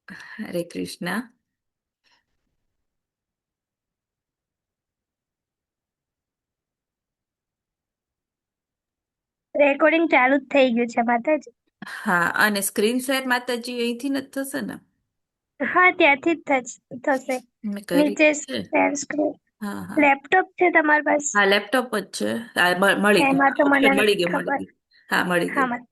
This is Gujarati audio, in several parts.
હરે કૃષ્ણ. રેકોર્ડિંગ ચાલુ જ થઈ ગયું છે માતાજી. હા, અને સ્ક્રીન શેર માતાજી અહીંથી નથી થશે ને? હા, ત્યાંથી જ થશે. મેં કરી નીચે છે. Share screen. હા હા લેપટોપ છે તમારી પાસે? હા, લેપટોપ જ છે. હા, મળી ગયું. એમાં તો મને ઓપ્શન મળી નથી ગયું, મળી ખબર. ગયું. હા, મળી હા, ગયું.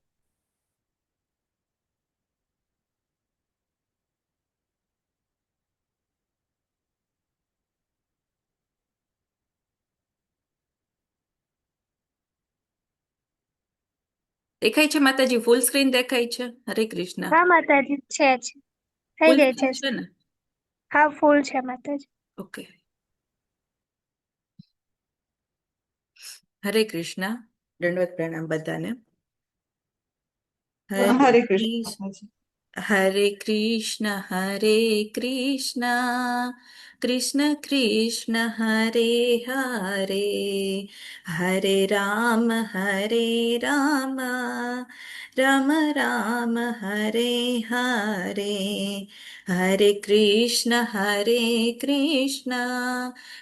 દેખાય છે માતાજી? ફૂલ સ્ક્રીન દેખાય છે? હરે કૃષ્ણ. હા માતાજી છે જ. થઈ ફૂલ ગઈ છે સ્ક્રીન છે ને? સ્ક્રીન. હા, ફૂલ છે માતાજી. ઓકે. હરે કૃષ્ણ. દંડવત પ્રણામ બધાને. હરે હરે કૃષ્ણ કૃષ્ણ. માતાજી. હરે કૃષ્ણ હરે કૃષ્ણ કૃષ્ણ કૃષ્ણ હરે હરે હરે રામ રામ રામ હરે હરે હરે કૃષ્ણ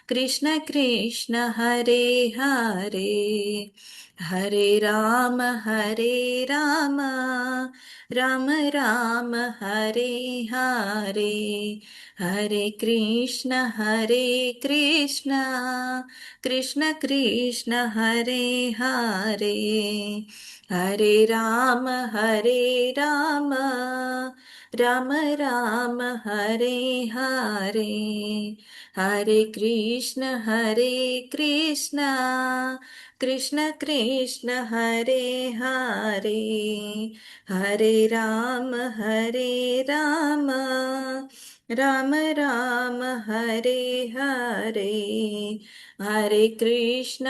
કૃષ્ણ કૃષ્ણ હરે હરે હરે રામ રામ રામ હરે હરે હરે કૃષ્ણ કૃષ્ણ કૃષ્ણ હરે હરે હરે રામ રામ રામ હરે હરે હરે કૃષ્ણ કૃષ્ણ કૃષ્ણ હરે હરે હરે રામ રામ રામ હરે હરે હરે કૃષ્ણ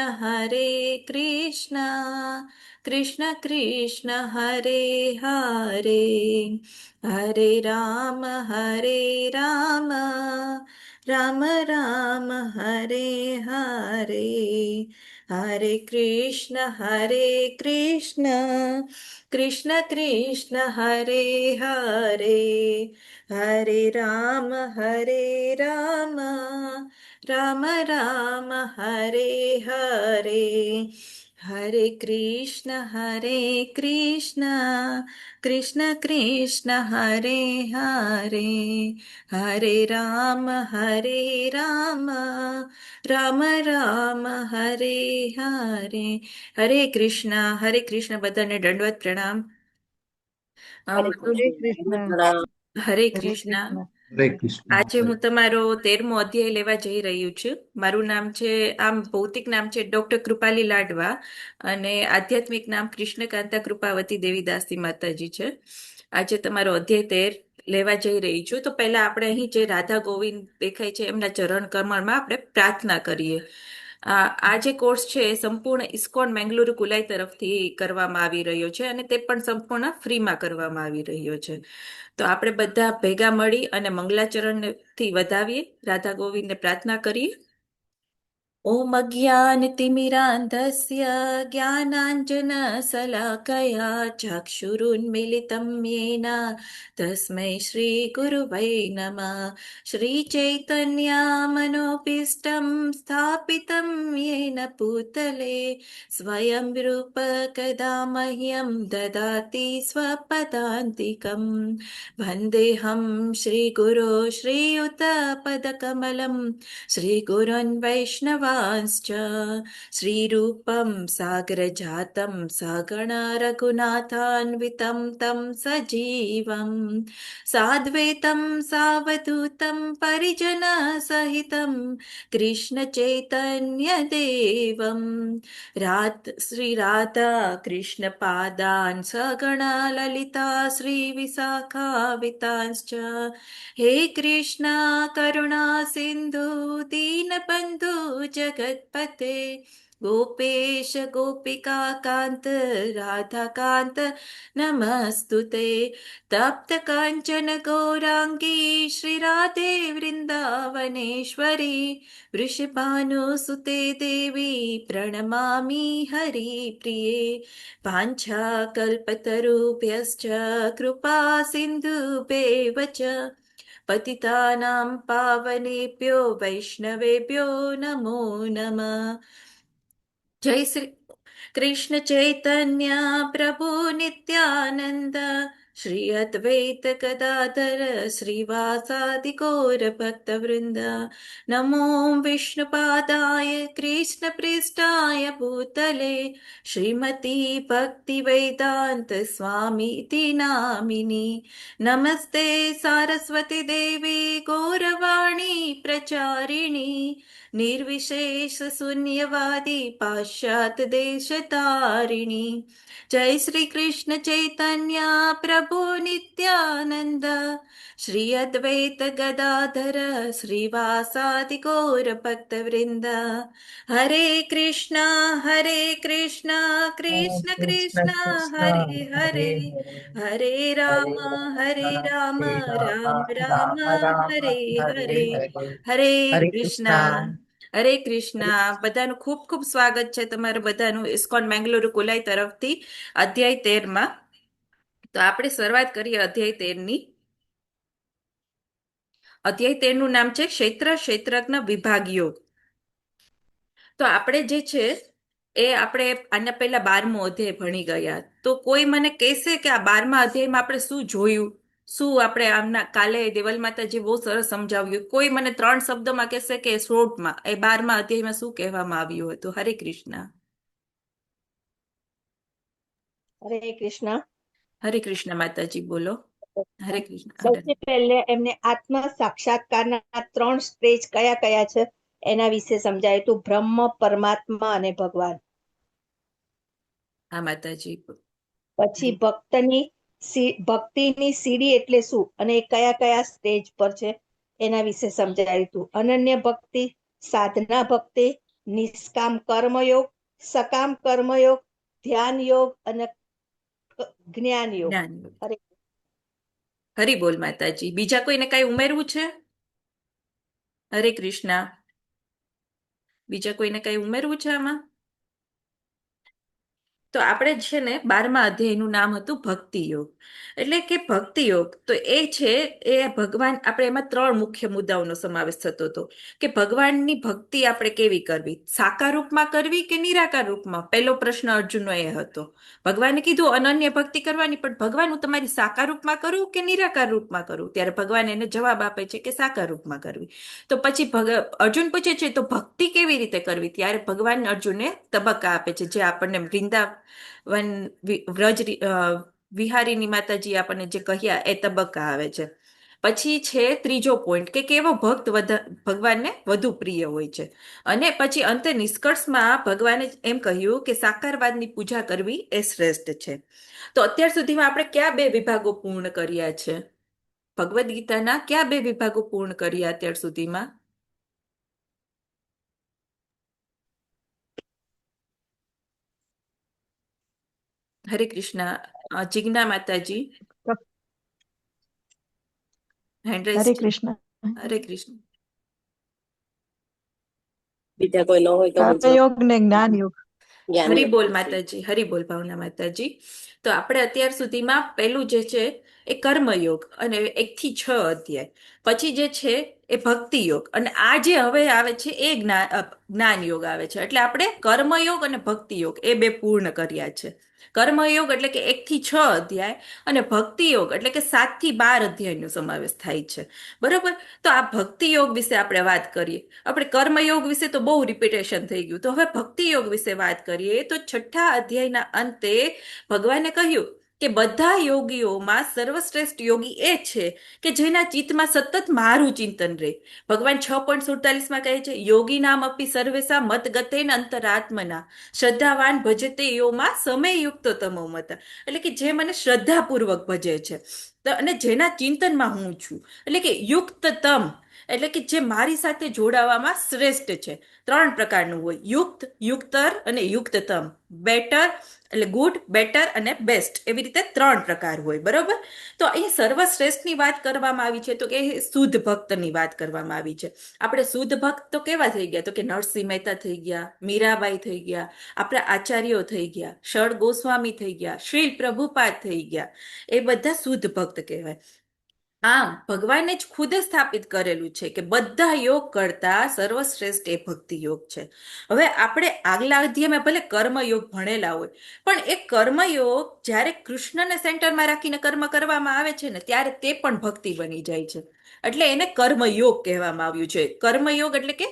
કૃષ્ણ કૃષ્ણ હરે હરે હરે રામ રામ રામ હરે હરે હરે કૃષ્ણ કૃષ્ણ કૃષ્ણ હરે હરે હરે રામ રામ રામ હરે હરે હરે કૃષ્ણ કૃષ્ણ કૃષ્ણ હરે હરે હરે રામ રામ રામ હરે હરે હરે કૃષ્ણ બધાને દંડવત પ્રણામ. હરે કૃષ્ણ. હરે હરે કૃષ્ણ. કૃષ્ણ. હરે કૃષ્ણ આજે માતાજી. હું તમારો 13મો અધ્યાય લેવા જઈ રહ્યું છું. મારું નામ છે, આમ ભૌતિક નામ છે ડોક્ટર કૃપાલી લાડવા, અને આધ્યાત્મિક નામ કૃષ્ણકાંતા કૃપાવતી દેવીદાસી માતાજી છે. આજે તમારો અધ્યાય 13 લેવા જઈ રહી છું. તો પહેલા આપણે અહીં જે રાધા ગોવિંદ દેખાય છે એમના ચરણ કમળમાં આપણે પ્રાર્થના કરીએ. આ જે કોર્સ છે એ સંપૂર્ણ ઇસ્કોન મેંગલુરુ કુલાઈ તરફથી કરવામાં આવી રહ્યો છે, અને તે પણ સંપૂર્ણ ફ્રીમાં કરવામાં આવી રહ્યો છે. તો આપણે બધા ભેગા મળી અને મંગલાચરણથી વધાવીએ, રાધા ગોવિંદને પ્રાર્થના કરીએ. ઓમ અજ્ઞાનતિમિરાન્ધસ્ય જ્ઞાનાંજનશલાકયા ચક્ષુરુન્મિલિतं येन તસ્मै શ્રીગુરુવૈ નમઃ. શ્રીચૈતન્યમનોભીષ્ટં સ્થાપિतं येन भूतले स्वयं रूप कदा मह्यं ददाति स्वपदान्तिकम्. वन्देऽहं श्रीगुरो श्रीयुतपदकमलं श्रीगुरोन् वैष्णवांश्च श्रीरूपं सागरजातं सगण रघुनाथान्वितं तं सजीवं साद्वैतं सावधूतं परिजनसहितं कृष्णचैतन्यदेवं श्रीराधा कृष्णपादान् सगणा ललिता श्रीविशाखावितांश्च हे कृष्णा करुणा सिन्धु दीनबन्धु जगत्पते गोपेश गोपिकान्त राधाकान्त नमस्तुते तप्त काञ्चन गौराङ्गी श्रीराधे वृन्दावनेश्वरी वृषभानुसुते देवी प्रणमामि हरिप्रिये पाञ्छाकल्पतरुभ्यश्च कृपा सिन्धुभ्येव च पतितानां पावनेभ्यो वैष्णवेभ्यो नमो नमः। जय श्री कृष्ण चैतन्य प्रभु नित्यानंद श्री अद्वैत गदाधर श्रीवासादि गौर भक्त वृंद नमो विष्णुपादाय कृष्ण पृष्ठाय भूतले श्रीमती भक्ति वेदांत स्वामी इति नामिनी नमस्ते सारस्वती देवी गौरवाणी प्रचारिणी निर्विशेष शून्यवादी पाश्चात्य देश तारिणी जय श्री कृष्ण चैतन्य प्रभु नित्यानंद श्री अद्वैत गदाधर श्रीवासादि गौर भक्त वृंद हरे Krishna Hare Krishna Krishna, Krishna Krishna, Hare Hare Hare Hare, हरे Hare हरे Rama, Ram Hare Ram Rama, Ram Rama हरे Rama, हरे Hare Hare, હરે Hare કૃષ્ણ Krishna, હરે કૃષ્ણ બધાનું ખૂબ ખૂબ સ્વાગત છે તમારું બધાનું ઇસ્કોન મેંગલુરુ કુલાઈ તરફથી અધ્યાય 13 માં. તો આપણે શરૂઆત કરીએ અધ્યાય 13ની. અધ્યાય 13નું નામ છે ક્ષેત્ર ક્ષેત્રજ્ઞ વિભાગ યોગ. તો આપણે જે છે એ આપણે આના પહેલા 12મો અધ્યાય ભણી ગયા. તો કોઈ મને કહેશે કે આ 12મા અધ્યાયમાં આપણે શું જોયું, શું આપણે આમના કાલે દેવલ માતાજી બહુ સરસ સમજાવ્યું. કોઈ મને 3 શબ્દોમાં કહેશે કે શોર્ટમાં એ 12મા અધ્યાયમાં શું કહેવામાં આવ્યું હતું. હરે કૃષ્ણ. હરે કૃષ્ણ. હરે કૃષ્ણ માતાજી બોલો. હરે કૃષ્ણ. સૌથી પહેલે એમને આત્મ સાક્ષાત્કારના 3 સ્ટેજ કયા કયા છે એના વિશે સમજાયું હતું. બ્રહ્મ, પરમાત્મા અને ભગવાન. હા માતાજી. પછી ભક્તિની સીડી એટલે શું અને એ કયા કયા સ્ટેજ પર છે એના વિશે સમજાયું હતું. અનન્ય ભક્તિ, સાધના ભક્તિ, નિષ્કામ કર્મયોગ, સકામ કર્મયોગ, ધ્યાન યોગ અને જ્ઞાન યોગ. જ્ઞાન યોગ. હરે હરી બોલ માતાજી. બીજા કોઈને કઈ ઉમેરવું છે? હરે કૃષ્ણ. બીજા કોઈને કઈ ઉમેરવું છે આમાં? તો આપણે છે ને 12મા અધ્યાયનું નામ હતું ભક્તિ યોગ. એટલે કે ભક્તિ યોગ તો એ છે એ ભગવાન, આપણે એમાં 3 મુખ્ય મુદ્દાઓનો સમાવેશ થતો હતો કે ભગવાનની ભક્તિ આપણે કેવી કરવી, સાકાર રૂપમાં કરવી કે નિરાકાર રૂપમાં. પહેલો પ્રશ્ન અર્જુનનો એ હતો. ભગવાને કીધું અનન્ય ભક્તિ કરવાની, પણ ભગવાન હું તમારી સાકાર રૂપમાં કરું કે નિરાકાર રૂપમાં કરું? ત્યારે ભગવાન એને જવાબ આપે છે કે સાકાર રૂપમાં કરવી. તો પછી અર્જુન પૂછે છે તો ભક્તિ કેવી રીતે કરવી? ત્યારે ભગવાન અર્જુનને તબક્કા આપે છે જે આપણને વ્રજ વિહારીની માતાજી આપણને જે કહ્યા એ તબક્કા આવે છે. પછી છે ત્રીજો પોઈન્ટ કે કેવો ભક્ત ભગવાનને વધુ પ્રિય હોય છે. અને પછી અંતે નિષ્કર્ષમાં ભગવાને એમ કહ્યું કે સાકારવાદની પૂજા કરવી એ શ્રેષ્ઠ છે. તો અત્યાર સુધીમાં આપણે કયા 2 વિભાગો પૂર્ણ કર્યા છે? ભગવદ્ ગીતાના કયા 2 વિભાગો પૂર્ણ કર્યા અત્યાર સુધીમાં? હરે કૃષ્ણ. જિજ્ઞા માતાજી હેન્ડ રેઝ હરે છે. કૃષ્ણ. હરે કૃષ્ણ. બીજા કોઈ ન હોય તો હું કર્મયોગ ને જ્ઞાન યોગ. જ્ઞાન હરી યોગ બોલ પૂછું. માતાજી. હરી બોલ ભાવના માતાજી. તો આપણે અત્યાર સુધીમાં પહેલું જે છે એ કર્મયોગ અને 1 થી 6 અધ્યાય, પછી જે છે એ ભક્તિ યોગ, અને આ જે હવે આવે છે એ જ્ઞાન યોગ આવે છે. એટલે આપણે કર્મયોગ અને ભક્તિ યોગ એ 2 પૂર્ણ કર્યા છે. કર્મયોગ એટલે કે 1 થી 6 અધ્યાય અને ભક્તિ યોગ એટલે કે 7 થી 12 અધ્યાયનો સમાવેશ થાય છે. બરોબર. તો આ ભક્તિ યોગ વિશે આપણે વાત કરીએ. આપણે કર્મયોગ વિશે તો બહુ રિપીટેશન થઈ ગયું. તો હવે ભક્તિ યોગ વિશે વાત કરીએ. તો 6થા અધ્યાયના અંતે ભગવાને કહ્યું કે બધા યોગીઓમાં સર્વશ્રેષ્ઠ યોગી એ છે કે જેના ચિત્તમાં સતત મારું ચિંતન રહે. ભગવાન 6.47માં કહે છે યોગી નામ અપી સર્વેસા મત ગતેન અંતરાત્મના શ્રદ્ધાવાન ભજતે યોમાં સમયયુક્ત તમો મત. એટલે કે જે મને શ્રદ્ધાપૂર્વક ભજે છે અને જેના ચિંતનમાં હું છું, એટલે કે યુક્તતમ, એટલે કે જે મારી સાથે જોડાવામાં શ્રેષ્ઠ છે. 3 પ્રકારનું હોય: યુક્ત, યુક્તર અને યુક્તતમ. બેટર એટલે ગુડ, બેટર અને બેસ્ટ, એવી રીતે 3 પ્રકાર હોય. બરોબર. તો અહીં સર્વશ્રેષ્ઠની વાત કરવામાં આવી છે, તો કે શુદ્ધ ભક્તની વાત કરવામાં આવી છે. આપણે શુદ્ધ ભક્ત તો કેવા થઈ ગયા? તો કે નરસિંહ મહેતા થઈ ગયા, મીરાબાઈ થઈ ગયા, આપણા આચાર્યો થઈ ગયા, શળ ગોસ્વામી થઈ ગયા, શ્રીલ પ્રભુપાદ થઈ ગયા. એ બધા શુદ્ધ ભક્ત કહેવાય. આમ ભગવાને જ ખુદ સ્થાપિત કરેલું છે કે બધા યોગ કરતા સર્વશ્રેષ્ઠ એ ભક્તિ યોગ છે. હવે આપણે આગલા અધ્યાયમાં ભલે કર્મયોગ ભણેલા હોય, પણ એ કર્મયોગ જ્યારે કૃષ્ણને સેન્ટરમાં રાખીને કર્મ કરવામાં આવે છે ને, ત્યારે તે પણ ભક્તિ બની જાય છે. એટલે એને કર્મયોગ કહેવામાં આવ્યું છે. કર્મયોગ એટલે કે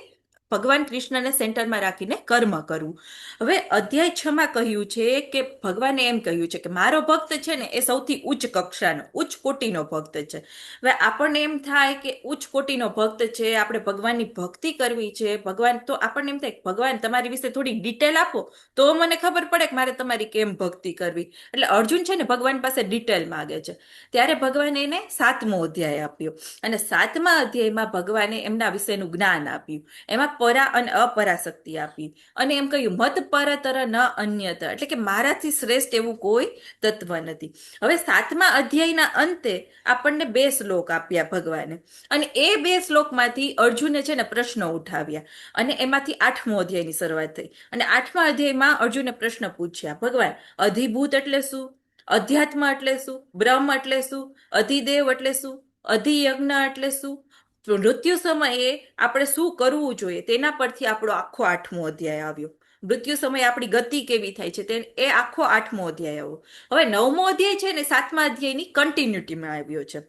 ભગવાન કૃષ્ણને સેન્ટરમાં રાખીને કર્મ કરવું. હવે અધ્યાય 6 માં કહ્યું છે કે ભગવાને એમ કહ્યું છે કે મારો ભક્ત છે ને એ સૌથી ઉચ્ચ કક્ષાનો, ઉચ્ચ કોટીનો ભક્ત છે. હવે આપણને એમ થાય કે ઉચ્ચ કોટીનો ભક્ત છે, આપણે ભગવાનની ભક્તિ કરવી છે. ભગવાન તો આપણને એમ થાય ભગવાન તમારી વિશે થોડી ડિટેલ આપો તો મને ખબર પડે કે મારે તમારી કેમ ભક્તિ કરવી. એટલે અર્જુન છે ને ભગવાન પાસે ડિટેલ માગે છે. ત્યારે ભગવાને એને 7મો અધ્યાય આપ્યો, અને 7મા અધ્યાયમાં ભગવાને એમના વિશેનું જ્ઞાન આપ્યું. એમાં પરા અને અપરા શક્તિ આપી, અને એમ કહ્યું મત પરતર ન અન્યત, એટલે કે મારાથી શ્રેષ્ઠ એવું કોઈ તત્વ નથી. હવે 7મા અધ્યાયના અંતે આપણને 2 શ્લોક આપ્યા ભગવાને, અને એ 2 શ્લોકમાંથી અર્જુને છે ને પ્રશ્નો ઉઠાવ્યા, અને એમાંથી 8મો અધ્યાયની શરૂઆત થઈ. અને 8મા અધ્યાયમાં અર્જુને પ્રશ્ન પૂછ્યા, ભગવાન અધિભૂત એટલે શું? અધ્યાત્મ એટલે શું? બ્રહ્મ એટલે શું? અધિદેવ એટલે શું? અધિયજ્ઞ એટલે શું? મૃત્યુ સમયે આપણે શું કરવું જોઈએ તેના પરથી આપણો આખો 8મો અધ્યાય આવ્યો. મૃત્યુ સમયે આપણી ગતિ કેવી થાય છે એ આખો 8મો અધ્યાય આવ્યો. હવે 9મો અધ્યાય છે ને 7મા અધ્યાયની કન્ટિન્યુટીમાં આવ્યો છે.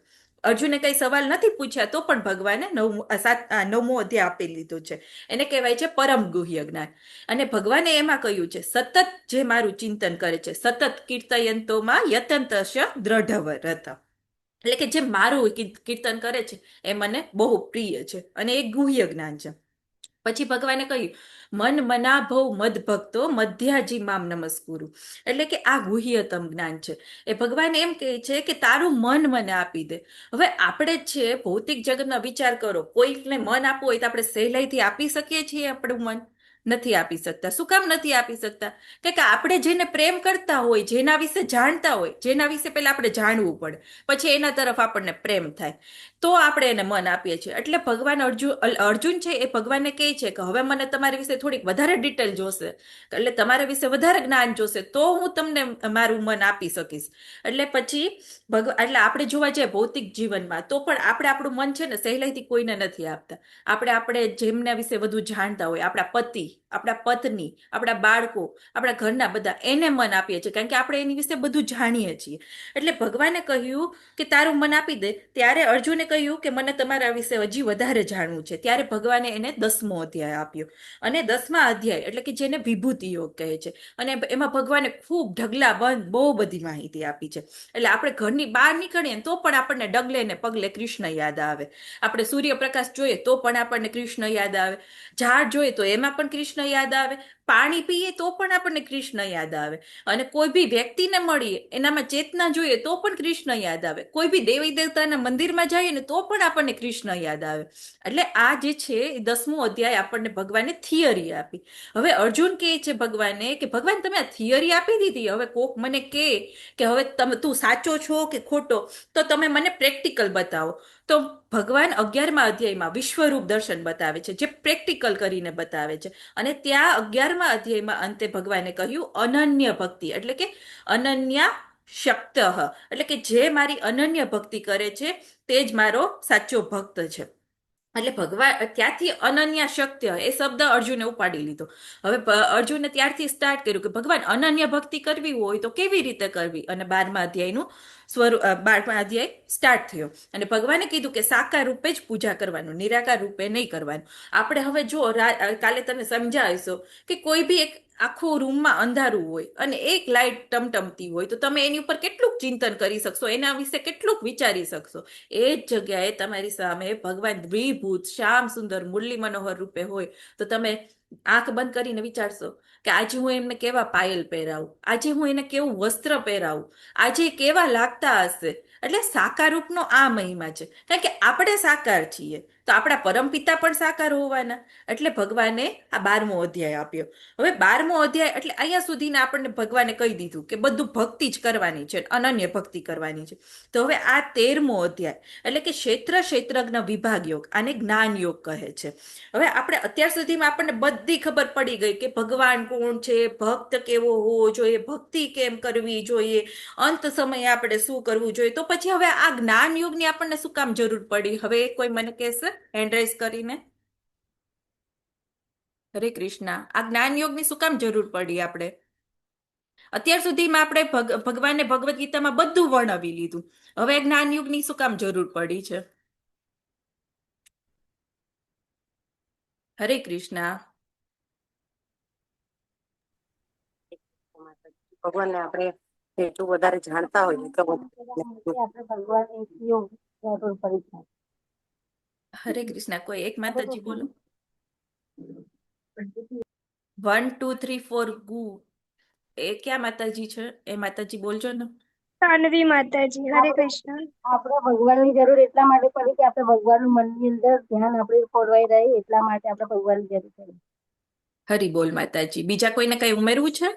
અર્જુને કઈ સવાલ નથી પૂછ્યા તો પણ ભગવાને 9મો અધ્યાય આપી લીધો છે. એને કહેવાય છે પરમ ગુહ્ય જ્ઞાન. અને ભગવાને એમાં કહ્યું છે સતત જે મારું ચિંતન કરે છે, સતત કીર્તયંતોમાં યતંતસ્ય દ્રઢવરત, એટલે કે જે મારું કીર્તન કરે છે એ મને બહુ પ્રિય છે, અને એ ગુહ્ય જ્ઞાન છે. પછી ભગવાને કહ્યું મન મનાભવ મદ ભક્તો મધ્યાજી મામ નમસ્કુરુ, એટલે કે આ ગુહ્યતમ જ્ઞાન છે. એ ભગવાન એમ કહે છે કે તારું મન મને આપી દે. હવે આપણે છે ભૌતિક જગતનો વિચાર કરો, કોઈને મન આપવું હોય તો આપણે સહેલાઈથી આપી શકીએ છીએ આપણું મન? નથી આપી શકતા. શું કામ નથી આપી શકતા? કે આપણે જેને પ્રેમ કરતા હોય, જેના વિશે જાણતા હોય, જેના વિશે પહેલા આપણે જાણવું પડે, પછી એના તરફ આપણને પ્રેમ થાય, તો આપણે એને મન આપીએ છીએ. એટલે ભગવાન અર્જુન છે એ ભગવાનને કહે છે કે હવે મને તમારી વિશે થોડીક વધારે ડિટેલ જોશે, એટલે તમારા વિશે વધારે જ્ઞાન જોશે, તો હું તમને મારું મન આપી શકીશ. એટલે પછી એટલે આપણે જોવા જઈએ ભૌતિક જીવનમાં તો પણ આપણે આપણું મન છે ને સહેલાઈથી કોઈને નથી આપતા. આપણે જેમના વિશે વધુ જાણતા હોય, આપણા પતિ, આપણા પત્ની, આપણા બાળકો, આપણા ઘરના બધા, એને મન આપીએ છીએ, કારણ કે આપણે એની વિશે બધું જાણીએ છીએ. એટલે ભગવાને કહ્યું કે તારું મન આપી દે. ત્યારે અર્જુને કહ્યું કે મને તમારા વિશે હજી વધારે જાણવું છે. ત્યારે ભગવાને એને 10મો અધ્યાય આપ્યો, અને 10મા અધ્યાય એટલે કે જેને વિભૂતિ યોગ કહે છે, અને એમાં ભગવાને ખૂબ ઢગલાબંધ બહુ બધી માહિતી આપી છે. એટલે આપણે ઘરની બહાર નીકળીએ તો પણ આપણને ડગલે ને પગલે કૃષ્ણ યાદ આવે. આપણે સૂર્યપ્રકાશ જોઈએ તો પણ આપણને કૃષ્ણ યાદ આવે, ઝાડ જોઈએ તો એમાં પણ કૃષ્ણ યાદ આવે, પાણી પીએ તો પણ આપણને કૃષ્ણ યાદ આવે, અને કોઈ બી વ્યક્તિને મળીએ એનામાં ચેતના જોઈએ તો પણ કૃષ્ણ યાદ આવે, કોઈ બી દેવી દેવતાના મંદિરમાં જઈએ ને તો પણ આપણને કૃષ્ણ યાદ આવે. એટલે આ જે છે એ 10મો અધ્યાય આપણને ભગવાને થિયરી આપી. હવે અર્જુન કહે છે ભગવાને કે ભગવાન તમે આ થિયરી આપી દીધી, હવે કોક મને કહે કે હવે તું સાચો છો કે ખોટો, તો તમે મને પ્રેક્ટિકલ બતાવો. તો ભગવાન 11મા અધ્યાયમાં વિશ્વરૂપ દર્શન બતાવે છે, જે પ્રેક્ટિકલ કરીને બતાવે છે. અને ત્યાં 11મા અધ્યાયમાં અંતે ભગવાને કહ્યું અનન્ય ભક્તિ, એટલે કે અનન્ય શક્ત, એટલે કે જે મારી અનન્ય ભક્તિ કરે છે તે જ મારો સાચો ભક્ત છે. એટલે ભગવાન ત્યાંથી અનન્ય શક્ય એ શબ્દ અર્જુને ઉપાડી લીધો. હવે અર્જુને ત્યારથી સ્ટાર્ટ કર્યું કે ભગવાન અનન્ય ભક્તિ કરવી હોય તો કેવી રીતે કરવી, અને 12મા અધ્યાયનું 12મા અધ્યાય સ્ટાર્ટ થયો, અને ભગવાને કીધું કે સાકાર રૂપે જ પૂજા કરવાનું, નિરાકાર રૂપે નહીં કરવાનું. આપણે હવે જો કાલે તમે સમજાવીશો કે કોઈ બી એક આખું રૂમમાં અંધારું હોય અને એક લાઇટ ટમટમતી હોય તો તમે એની ઉપર કેટલું ચિંતન કરી શકશો, એના વિશે કેટલું વિચારી શકશો. એ જ જગ્યાએ તમારી સામે ભગવાન દ્વિભૂત શ્યામ સુંદર મુરલી મનોહર રૂપે હોય તો તમે આંખ બંધ કરીને વિચારશો કે આજે હું એમને કેવા પાયલ પહેરાવું, આજે હું એને કેવું વસ્ત્ર પહેરાવું, આજે કેવા લાગતા હશે. એટલે સાકાર રૂપનો આ મહિમા છે, કારણ કે આપણે સાકાર છીએ, તો આપણા પરમપિતા પણ સાકાર હોવાના. એટલે ભગવાને આ 12મો અધ્યાય આપ્યો. હવે 12મો અધ્યાય એટલે અહીંયા સુધીને આપણને ભગવાને કહી દીધું કે બધું ભક્તિ જ કરવાની છે, અનન્ય ભક્તિ કરવાની છે. તો હવે આ 13મો અધ્યાય એટલે કે ક્ષેત્રજ્ઞ વિભાગ યોગ, આને જ્ઞાન યોગ કહે છે. હવે આપણે અત્યાર સુધીમાં આપણને બધી ખબર પડી ગઈ કે ભગવાન કોણ છે, ભક્ત કેવો હોવો જોઈએ, ભક્તિ કેમ કરવી જોઈએ, અંત સમયે આપણે શું કરવું જોઈએ. તો પછી હવે આ જ્ઞાન યોગની આપણને શું કામ જરૂર પડી? હવે કોઈ મને કહેશે હેન્ડ રાઇઝ કરીને? હરે કૃષ્ણ. આ જ્ઞાન યોગની શું કામ જરૂર પડી? આપણે અત્યાર સુધીમાં આપણે ભગવાને ભગવદ્ ગીતામાં બધું વર્ણવી લીધું. હવે જ્ઞાન યોગની શું કામ જરૂર પડી છે? હરે કૃષ્ણ. ભગવાનને આપણે એટલું વધારે જાણતા હોય તો આપણે ભગવાનની યોગ જરૂર પડી છે. હરે કૃષ્ણ. કોઈ એક માતાજી બોલો. 1 2 3 4 ગુ એ ક્યાં માતાજી છે? એ માતાજી બોલજો ને. સાનવી માતાજી. હરે કૃષ્ણ. આપણે ભગવાનની જરૂર એટલા માટે પડી કે આપણે ભગવાનનું મનની અંદર ધ્યાન આપણે ખોરવાઈ રહે એટલા માટે આપણે ભગવાનની જરૂર પડી. હરી બોલ માતાજી. બીજા કોઈને કઈ ઉમેરવું છે?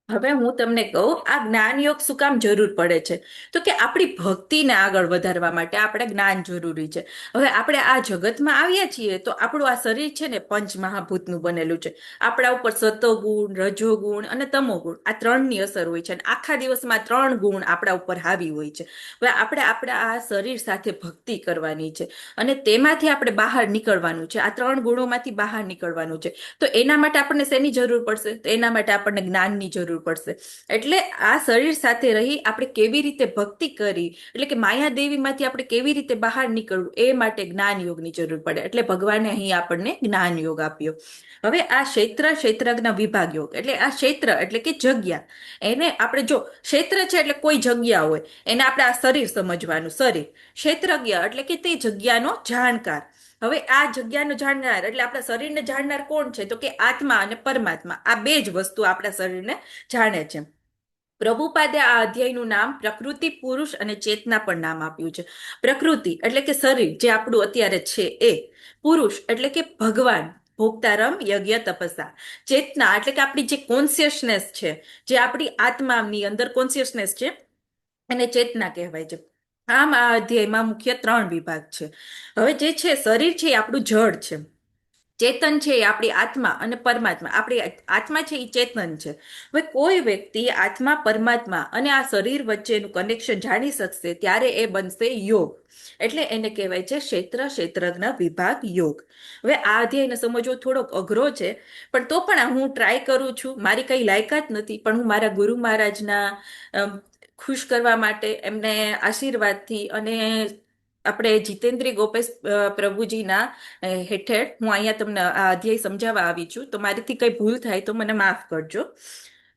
હવે હું તમને કહું આ જ્ઞાન યોગ શું કામ જરૂર પડે છે? તો કે આપણી ભક્તિને આગળ વધારવા માટે આપણે જ્ઞાન જરૂરી છે. હવે આપણે આ જગતમાં આવ્યા છીએ તો આપણું આ શરીર છે ને પંચમહાભૂતનું બનેલું છે. આપણા ઉપર સતોગુણ, રજોગુણ અને તમોગુણ આ ત્રણની અસર હોય છે અને આખા દિવસમાં 3 ગુણ આપણા ઉપર હાવી હોય છે. હવે આપણે આપણા આ શરીર સાથે ભક્તિ કરવાની છે અને તેમાંથી આપણે બહાર નીકળવાનું છે. આ 3 ગુણોમાંથી બહાર નીકળવાનું છે. તો એના માટે આપણને શેની જરૂર પડશે? તો એના માટે આપણને જ્ઞાનની જરૂર પડશે. એટલે આ શરીર સાથે રહી આપણે કેવી રીતે ભક્તિ કરી, એટલે કે માયાદેવીમાંથી આપણે કેવી રીતે બહાર નીકળવું, એ માટે જ્ઞાન યોગની જરૂર પડે. એટલે ભગવાને અહીં આપણને જ્ઞાન યોગ આપ્યો. હવે આ ક્ષેત્રજ્ઞ વિભાગ યોગ એટલે આ ક્ષેત્ર એટલે કે જગ્યા. એને આપણે જો ક્ષેત્ર છે એટલે કોઈ જગ્યા હોય, એને આપણે આ શરીર સમજવાનું. શરીર ક્ષેત્રજ્ઞ એટલે કે તે જગ્યાનો જાણકાર. હવે આ જગ્યાનો જાણનાર એટલે આપણા શરીરને જાણનાર કોણ છે? તો કે આત્મા અને પરમાત્મા. આ બે જ વસ્તુ આપણા શરીરને જાણે છે. પ્રભુપાદે આ અધ્યાયનું નામ પ્રકૃતિ, પુરુષ અને ચેતના પણ નામ આપ્યું છે. પ્રકૃતિ એટલે કે શરીર જે આપણું અત્યારે છે એ. પુરુષ એટલે કે ભગવાન, ભોક્તારમ યજ્ઞ તપસ્યા. ચેતના એટલે કે આપણી જે કોન્શિયસનેસ છે, જે આપણી આત્માની અંદર કોન્શિયસનેસ છે એને ચેતના કહેવાય છે. આમ આ અધ્યાયમાં મુખ્ય 3 વિભાગ છે. હવે જે છે શરીર છે એ આપણું જડ છે, ચેતન છે એ આપણી આત્મા અને પરમાત્મા. આપણી આત્મા છે એ ચેતન છે. હવે કોઈ વ્યક્તિ આત્મા, પરમાત્મા અને આ શરીર વચ્ચેનું કનેક્શન જાણી શકશે ત્યારે એ બનશે યોગ. એટલે એને કહેવાય છે ક્ષેત્રજ્ઞ વિભાગ યોગ. હવે આ અધ્યાયને સમજવો થોડોક અઘરો છે, પણ તો પણ હું ટ્રાય કરું છું. મારી કઈ લાયકાત નથી, પણ હું મારા ગુરુ મહારાજના ખુશ કરવા માટે, એમને આશીર્વાદથી અને આપણે જીતેન્દ્રી ગોપેશ પ્રભુજીના હેઠળ હું અહીંયા તમને આ અધ્યાય સમજાવવા આવી છું. તો મારીથી કઈ ભૂલ થાય તો મને માફ કરજો.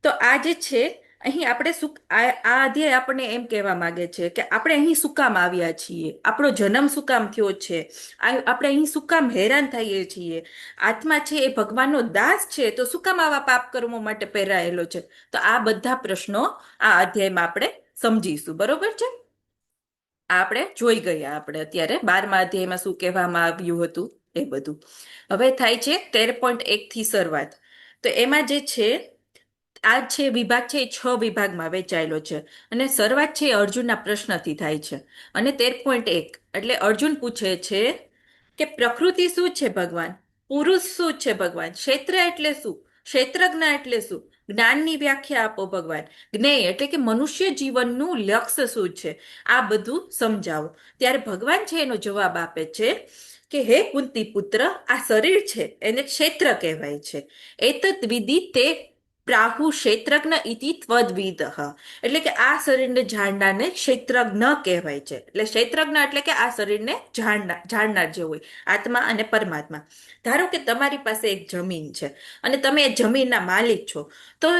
તો આ જે છે અહીં આપણે આ અધ્યાય આપણને એમ કહેવા માંગે છે કે આપણે અહીં શું કામ આવ્યા છીએ, આપણો જન્મ શું કામ થયો છે, આપણે અહીં શું કામ હેરાન થઈએ છીએ. આત્મા છે એ ભગવાનનો દાસ છે તો શું કામ આવા પાપ કર્મો માટે પહેરાયેલો છે? તો આ બધા પ્રશ્નો આ અધ્યાયમાં આપણે સમજીશું. બરોબર છે? આપણે જોઈ ગયા. આપણે અત્યારે 12મા અધ્યાયમાં શું કહેવામાં આવ્યું હતું એ બધું. હવે થાય છે 13.1 થી શરૂઆત. તો એમાં જે છે આ છે વિભાગ છે એ 6 વિભાગમાં વહેંચાયેલો છે અને શરૂઆત છે એ અર્જુનના પ્રશ્નથી થાય છે. અને 13.1 એટલે અર્જુન પૂછે છે કે પ્રકૃતિ શું છે ભગવાન, પુરુષ શું છે ભગવાન, ક્ષેત્ર એટલે શું, ક્ષેત્રજ્ઞ એટલે શું, જ્ઞાનની વ્યાખ્યા આપો ભગવાન, જ્ઞેય એટલે કે મનુષ્ય જીવનનું લક્ષ્ય શું છે, આ બધું સમજાવો. ત્યારે ભગવાન છે એનો જવાબ આપે છે કે હે કુંતી પુત્ર, આ શરીર છે એને ક્ષેત્ર કહેવાય છે. એતત વિધિ તે પ્રાહુ ક્ષેત્રજ્ઞ ઇતિ ત્વદ્વિદઃ. એટલે કે આ શરીરને જાણનારને ક્ષેત્રજ્ઞ કહેવાય છે. એટલે ક્ષેત્રજ્ઞ એટલે કે આ શરીરને જાણનાર જે હોય, આત્મા અને પરમાત્મા. ધારો કે તમારી પાસે એક જમીન છે અને તમે એ જમીનના માલિક છો, તો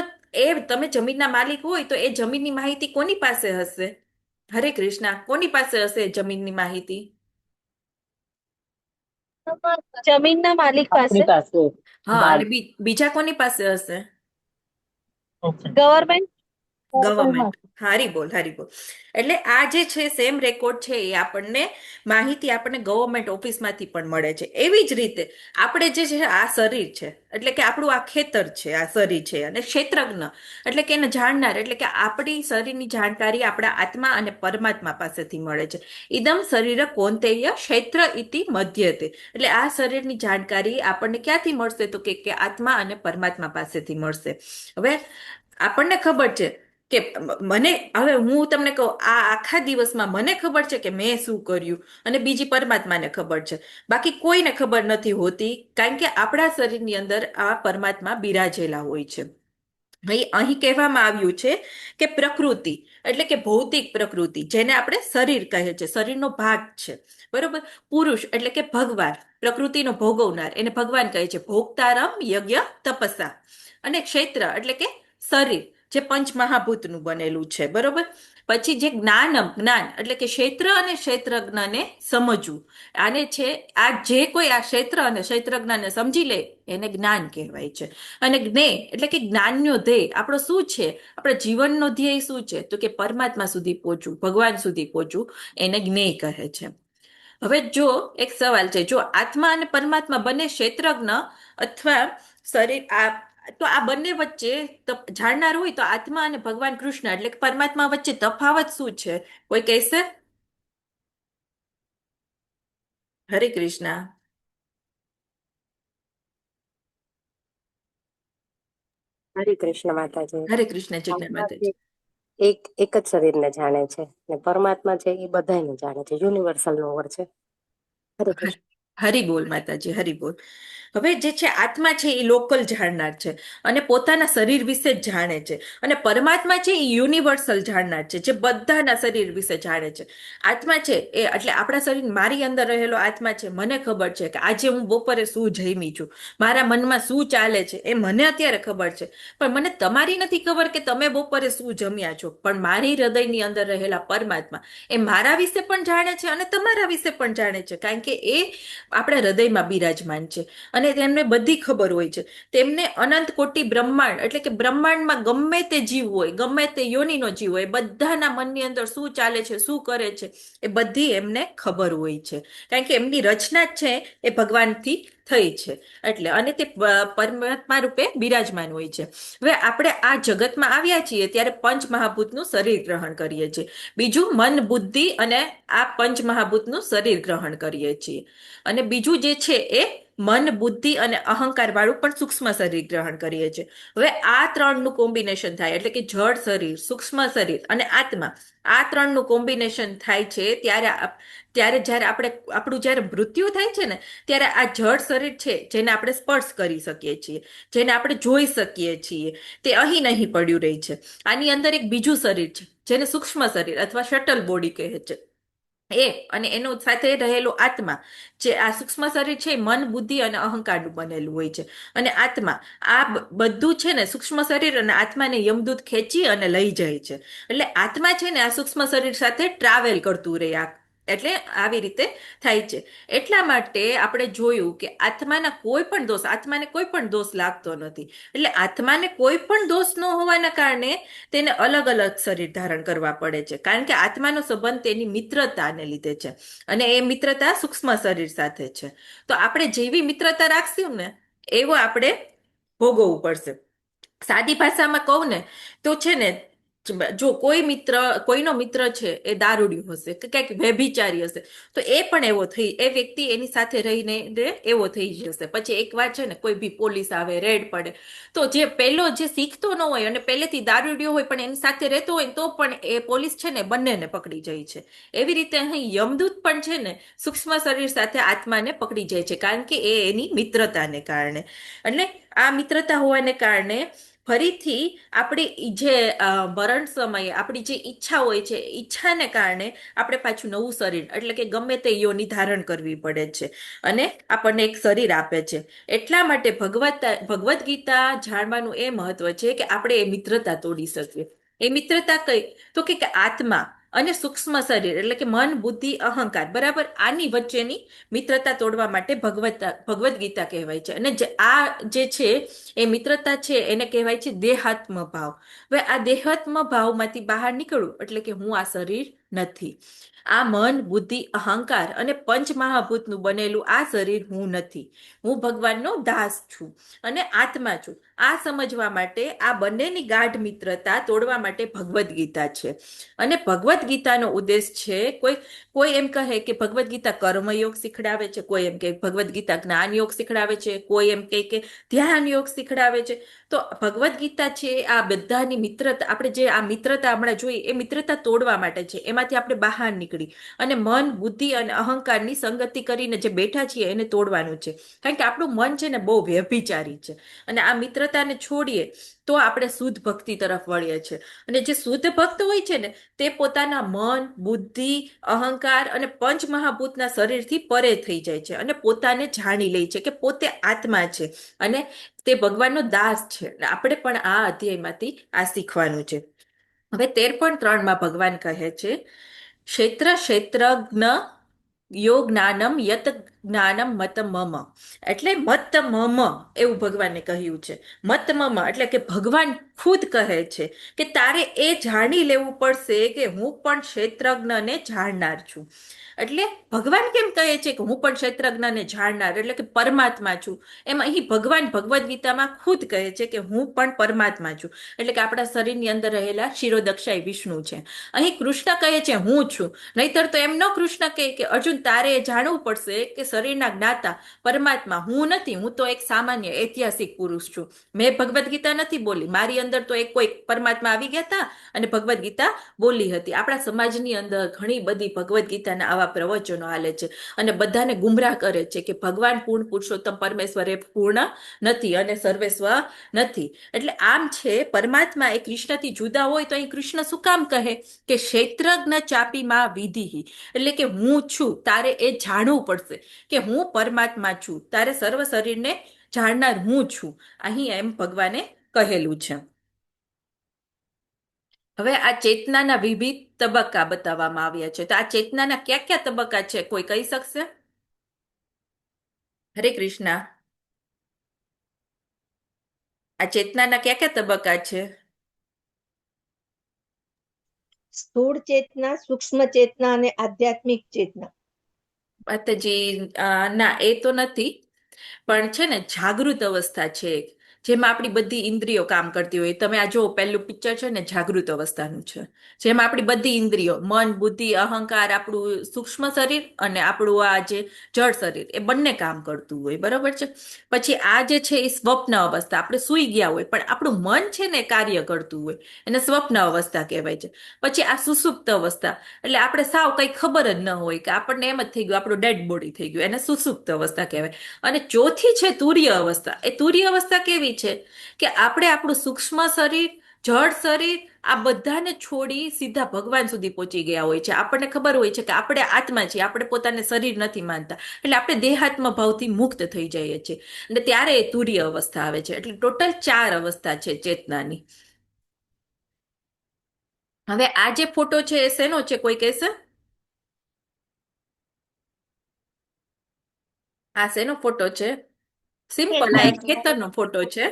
એ તમે જમીનના માલિક હોય તો એ જમીનની માહિતી કોની પાસે હશે? હરે કૃષ્ણ. કોની પાસે હશે જમીનની માહિતી? જમીનના માલિક પાસે. હા, અને બીજા કોની પાસે હશે? ગવર્મેન્ટ. ગવર્મેન્ટ. હારી બોલ, હારી બોલ. એટલે આ જે છે સેમ રેકોર્ડ છે એ આપણને માહિતી આપણને ગવર્મેન્ટ ઓફિસમાંથી પણ મળે છે. એવી જ રીતે આપણે જે છે આ શરીર છે એટલે કે આપણું આ ખેતર છે, આ શરીર છે, અને ક્ષેત્રજ્ઞ એટલે કે એને જાણનાર એટલે કે આપણી શરીરની જાણકારી આપણા આત્મા અને પરમાત્મા પાસેથી મળે છે. ઇદમ શરીર કૌંતેય ક્ષેત્ર ઇતિ મધ્યતે. એટલે આ શરીરની જાણકારી આપણને ક્યાંથી મળશે તો કે આત્મા અને પરમાત્મા પાસેથી મળશે. હવે આપણને ખબર છે કે મને હવે હું તમને કહું આ આખા દિવસમાં મને ખબર છે કે મેં શું કર્યું અને બીજી પરમાત્માને ખબર છે. બાકી કોઈને ખબર નથી હોતી કારણ કે આપણા શરીરની અંદર આ પરમાત્મા બિરાજેલા હોય છે. અહીં કહેવામાં આવ્યું છે કે પ્રકૃતિ એટલે કે ભૌતિક પ્રકૃતિ જેને આપણે શરીર કહે છે, શરીરનો ભાગ છે, બરોબર. પુરુષ એટલે કે ભગવાન, પ્રકૃતિનો ભોગવનાર એને ભગવાન કહે છે. ભોગતારમ યજ્ઞ તપસ્યા. અને ક્ષેત્ર એટલે કે શરીર જે પંચમહાભૂતનું બનેલું છે, બરોબર. પછી જે જ્ઞાનમ, જ્ઞાન એટલે કે ક્ષેત્ર અને ક્ષેત્રજ્ઞને સમજવું. આને છે આ જે કોઈ આ ક્ષેત્ર અને ક્ષેત્રજ્ઞને સમજી લે એને જ્ઞાન કહેવાય છે. અને જ્ઞેય એટલે કે જ્ઞાનનો ધ્યેય આપણો શું છે, આપણા જીવનનો ધ્યેય શું છે તો કે પરમાત્મા સુધી પહોંચવું, ભગવાન સુધી પહોંચવું, એને જ્ઞેય કહે છે. હવે જો એક સવાલ છે, જો આત્મા અને પરમાત્મા બંને ક્ષેત્રજ્ઞ અથવા શરીર તો આ બંને વચ્ચે જાણનાર હોય તો આત્મા અને ભગવાન કૃષ્ણ એટલે કે પરમાત્મા વચ્ચે તફાવત શું છે? કોઈ કહેશે? હરે કૃષ્ણ. હરે કૃષ્ણ માતાજી. હરે કૃષ્ણ. જય આત્મા માતાજી. છે એક જ શરીરને જાણે છે ને પરમાત્મા છે એ બધાને જાણે છે, યુનિવર્સલ નોવર છે. હરે કૃષ્ણ. હરી બોલ માતાજી, હરી બોલ. હવે જે છે આત્મા છે એ લોકલ જાણનાર છે અને પોતાના શરીર વિશે જ જાણે છે. અને પરમાત્મા છે એ યુનિવર્સલ જાણનાર છે જે બધાના શરીર વિશે જાણે છે. આત્મા છે એ એટલે આપણા શરીર, મારી અંદર રહેલો આત્મા છે, મને ખબર છે કે આજે હું બપોરે શું જમી છું, મારા મનમાં શું ચાલે છે એ મને અત્યારે ખબર છે. પણ મને તમારી નથી ખબર કે તમે બપોરે શું જમ્યા છો. પણ મારી હૃદયની અંદર રહેલા પરમાત્મા એ મારા વિશે પણ જાણે છે અને તમારા વિશે પણ જાણે છે કારણ કે એ આપણા હૃદયમાં બિરાજમાન છે અને તેમને બધી ખબર હોય છે. તેમને અનંત કોટી બ્રહ્માંડ એટલે કે બ્રહ્માંડમાં ગમે તે જીવ હોય, ગમે તે યોનિનો જીવ હોય, બધાના મનની અંદર શું ચાલે છે, શું કરે છે એ બધી એમને ખબર હોય છે કારણ કે એમની રચના જ છે એ ભગવાનથી થઈ છે એટલે, અને તે પરમાત્મા રૂપે બિરાજમાન હોય છે. હવે આપણે આ જગતમાં આવ્યા છીએ ત્યારે પંચ મહાભૂતનું શરીર ગ્રહણ કરીએ છીએ. બીજું મન, બુદ્ધિ અને આ પંચ મહાભૂતનું શરીર ગ્રહણ કરીએ છીએ. અને બીજું જે છે એ મન, બુદ્ધિ અને અહંકાર વાળું પણ સૂક્ષ્મ શરીર ગ્રહણ કરીએ છીએ. હવે આ ત્રણનું કોમ્બિનેશન થાય એટલે કે જળ શરીર, સૂક્ષ્મ શરીર અને આત્મા, આ ત્રણનું કોમ્બિનેશન થાય છે ત્યારે જ્યારે આપણું જ્યારે મૃત્યુ થાય છે ને ત્યારે આ જળ શરીર છે જેને આપણે સ્પર્શ કરી શકીએ છીએ, જેને આપણે જોઈ શકીએ છીએ, તે અહીં નહીં પડ્યું રહી છે. આની અંદર એક બીજું શરીર છે જેને સૂક્ષ્મ શરીર અથવા શટલ બોડી કહે છે. અને એનું સાથે રહેલું આત્મા જે આ સૂક્ષ્મ શરીર છે મન, બુદ્ધિ અને અહંકારનું બનેલું હોય છે. અને આત્મા આ બધું છે ને સૂક્ષ્મ શરીર અને આત્માને યમદૂત ખેંચી અને લઈ જાય છે. એટલે આત્મા છે ને આ સૂક્ષ્મ શરીર સાથે ટ્રાવેલ કરતું રહે એટલે આવી રીતે થાય છે. એટલા માટે આપણે જોયું કે આત્માને કોઈ પણ દોષ લાગતો નથી. એટલે આત્માને કોઈ પણ દોષ ન હોવાના કારણે તેને અલગ અલગ શરીર ધારણ કરવા પડે છે કારણ કે આત્માનો સંબંધ તેની મિત્રતાને લીધે છે અને એ મિત્રતા સૂક્ષ્મ શરીર સાથે છે. તો આપણે જેવી મિત્રતા રાખશું ને એવું આપણે ભોગવવું પડશે. સાદી ભાષામાં કહું ને તો છે ને, જો કોઈનો મિત્ર છે એ દારૂડિયો હશે કે કંઈક વ્યભિચારી હશે તો એ પણ એ વ્યક્તિ એની સાથે રહીને એવો થઈ જશે. પછી એકવાર છે ને કોઈ બી પોલીસ આવે, રેડ પડે તો જે પહેલો જે શીખતો ન હોય અને પહેલેથી દારૂડિયો હોય પણ એની સાથે રહેતો હોય તો પણ એ પોલીસ છે ને બંનેને પકડી જાય છે. એવી રીતે અહીં યમદૂત પણ છે ને સૂક્ષ્મ શરીર સાથે આત્માને પકડી જાય છે કારણ કે એ એની મિત્રતાને કારણે. એટલે આ મિત્રતા હોવાને કારણે ફરીથી આપણી જે મરણ સમયે આપણી જે ઈચ્છા હોય છે, ઈચ્છાને કારણે આપણે પાછું નવું શરીર એટલે કે ગમે તે યોની ધારણ કરવી પડે છે અને આપણને એક શરીર આપે છે. એટલા માટે ભગવદ્ ગીતા જાણવાનું એ મહત્વ છે કે આપણે એ મિત્રતા તોડી શકીએ. એ મિત્રતા કઈ તો કે આત્મા અને સૂક્ષ્મ શરીર એટલે કે મન, બુદ્ધિ, અહંકાર, બરાબર, આની વચ્ચેની મિત્રતા તોડવા માટે ભગવદ ગીતા કહેવાય છે. અને આ જે છે એ મિત્રતા છે એને કહેવાય છે દેહાત્મ ભાવ. હવે આ દેહાત્મ ભાવમાંથી બહાર નીકળવું એટલે કે હું આ શરીર નથી. આ મન, બુદ્ધિ, અહંકાર અને પંચ મહાભૂતનું બનેલું આ શરીર હું નથી. હું ભગવાનનો દાસ છું અને આત્મા છું. આ સમજવા માટે આ બંનેની ગાઢ મિત્રતા તોડવા માટે ભગવદ્ ગીતા છે. અને ભગવદ્ ગીતાનો ઉદ્દેશ છે, કોઈ કોઈ એમ કહે કે ભગવદ્ ગીતા કર્મયોગ શીખડાવે છે, કોઈ એમ કે ભગવદ્ ગીતા જ્ઞાન યોગ શીખડાવે છે, કોઈ એમ કે ધ્યાન યોગ શીખડાવે છે. તો ભગવદ્ ગીતા છે આ બધાની મિત્રતા, આપણે જે આ મિત્રતા હમણાં જોઈ એ મિત્રતા તોડવા માટે છે. એમાંથી આપણે બહાર નીકળી અને મન, બુદ્ધિ અને અહંકારની સંગતિ કરીને જે બેઠા છીએ એને તોડવાનું છે. કારણ કે આપણું મન છે ને બહુ વ્યભિચારી છે અને આ મિત્રતાને છોડીએ તો આપણે શુદ્ધ ભક્તિ તરફ વળીએ છીએ. અને જે શુદ્ધ ભક્ત હોય છે ને તે પોતાના મન, બુદ્ધિ, અહંકાર અને પંચ મહાભૂતના શરીરથી પરે થઈ જાય છે અને પોતાને જાણી લે છે કે પોતે આત્મા છે અને તે ભગવાનનો દાસ છે. આપણે પણ આ અધ્યાયમાંથી આ શીખવાનું છે. હવે 13.3 ભગવાન કહે છે, ક્ષેત્ર ક્ષેત્રજ્ઞ યો જ્ઞાનમ યત જ્ઞાનમ મત મમ. એટલે મત મમ એવું ભગવાને કહ્યું છે. મત મમ એટલે કે ભગવાન ખુદ કહે છે કે તારે એ જાણી લેવું પડશે કે હું પણ ક્ષેત્રજ્ઞને જાણનાર છું. એટલે ભગવાન કેમ કહે છે કે હું પણ ક્ષેત્રજ્ઞને જાણનાર એટલે કે પરમાત્મા છું? એમ અહીં ભગવાન ભગવદ્ ગીતામાં ખુદ કહે છે કે હું પણ પરમાત્મા છું. એટલે કે આપણા શરીરની અંદર રહેલા ક્ષીરોદક્ષાય વિષ્ણુ છે. અહીં કૃષ્ણ કહે છે હું છું. નહીતર તો એમ ન કૃષ્ણ કહે કે અર્જુન તારે એ જાણવું પડશે કે શરીરના જ્ઞાતા પરમાત્મા હું નથી, હું તો એક સામાન્ય ઐતિહાસિક પુરુષ છું. મેં ભગવદ્ ગીતા નથી બોલી, મારી અંદર તો એક કોઈ પરમાત્મા આવી ગયા હતા અને ભગવદ્ ગીતા બોલી હતી. આપણા સમાજની અંદર ઘણી બધી ભગવદ્ ગીતાના આવા પ્રવચનો હાલે છે અને બધાને ગુમરાહ કરે છે કે ભગવાન પૂર્ણ પુરુષોત્તમ પરમેશ્વર એ પૂર્ણ નથી અને સર્વેશ્વ નથી. એટલે આમ છે પરમાત્મા એ કૃષ્ણથી જુદા હોય તો અહીં કૃષ્ણ શું કામ કહે કે ક્ષેત્રજ્ઞ ચાપીમાં વિધિ, એટલે કે હું છું તારે એ જાણવું પડશે કે હું પરમાત્મા છું, તારે સર્વ શરીરને જાણનાર હું છું. અહીં એમ ભગવાને કહેલું છે. હવે આ ચેતનાના વિવિધ તબક્કા બતાવવામાં આવ્યા છે. તો આ ચેતનાના કયા કયા તબક્કા છે કોઈ કહી શકશે? હરે કૃષ્ણ. આ ચેતનાના કયા કયા તબક્કા છે? સ્થૂળ ચેતના, સૂક્ષ્મ ચેતના અને આધ્યાત્મિક ચેતના. માતાજી ના એ તો નથી, પણ છે ને જાગૃત અવસ્થા છે એક, જેમાં આપણી બધી ઇન્દ્રિયો કામ કરતી હોય. તમે આ જો પહેલું પિક્ચર છે ને જાગૃત અવસ્થાનું છે, જેમાં આપણી બધી ઇન્દ્રિયો મન, બુદ્ધિ, અહંકાર, આપણું સૂક્ષ્મ શરીર અને આપણું આ જે જળ શરીર એ બંને કામ કરતું હોય, બરોબર છે. પછી આ જે છે એ સ્વપ્ન અવસ્થા, આપણે સૂઈ ગયા હોય પણ આપણું મન છે ને કાર્ય કરતું હોય, એને સ્વપ્ન અવસ્થા કહેવાય છે. પછી આ સુષુપ્ત અવસ્થા, એટલે આપણે સાવ કઈ ખબર જ ન હોય કે આપણને એમ જ થઈ ગયું આપણું ડેડ બોડી થઈ ગયું, એને સુષુપ્ત અવસ્થા કહેવાય. અને ચોથી છે તુર્ય અવસ્થા. એ તુર્ય અવસ્થા કેવી છે કે આપણે આપણું સૂક્ષ્મ શરીર, જળ શરીર આ બધાને છોડી સીધા ભગવાન સુધી પહોંચી ગયા હોય છે. આપણને ખબર હોય છે કે આપણે આત્મા છીએ, આપણે પોતાને શરીર નથી માનતા, એટલે આપણે દેહાત્મ ભાવથી મુક્ત થઈ જઈએ છીએ અને ત્યારે એ તુર્ય અવસ્થા આવે છે. એટલે ટોટલ 4 અવસ્થા છે ચેતનાની. હવે આ જે ફોટો છે એ શેનો છે કોઈ કહેશે? આ શેનો ફોટો છે? સિમ્પલ, આ એક ખેતરનો ફોટો છે.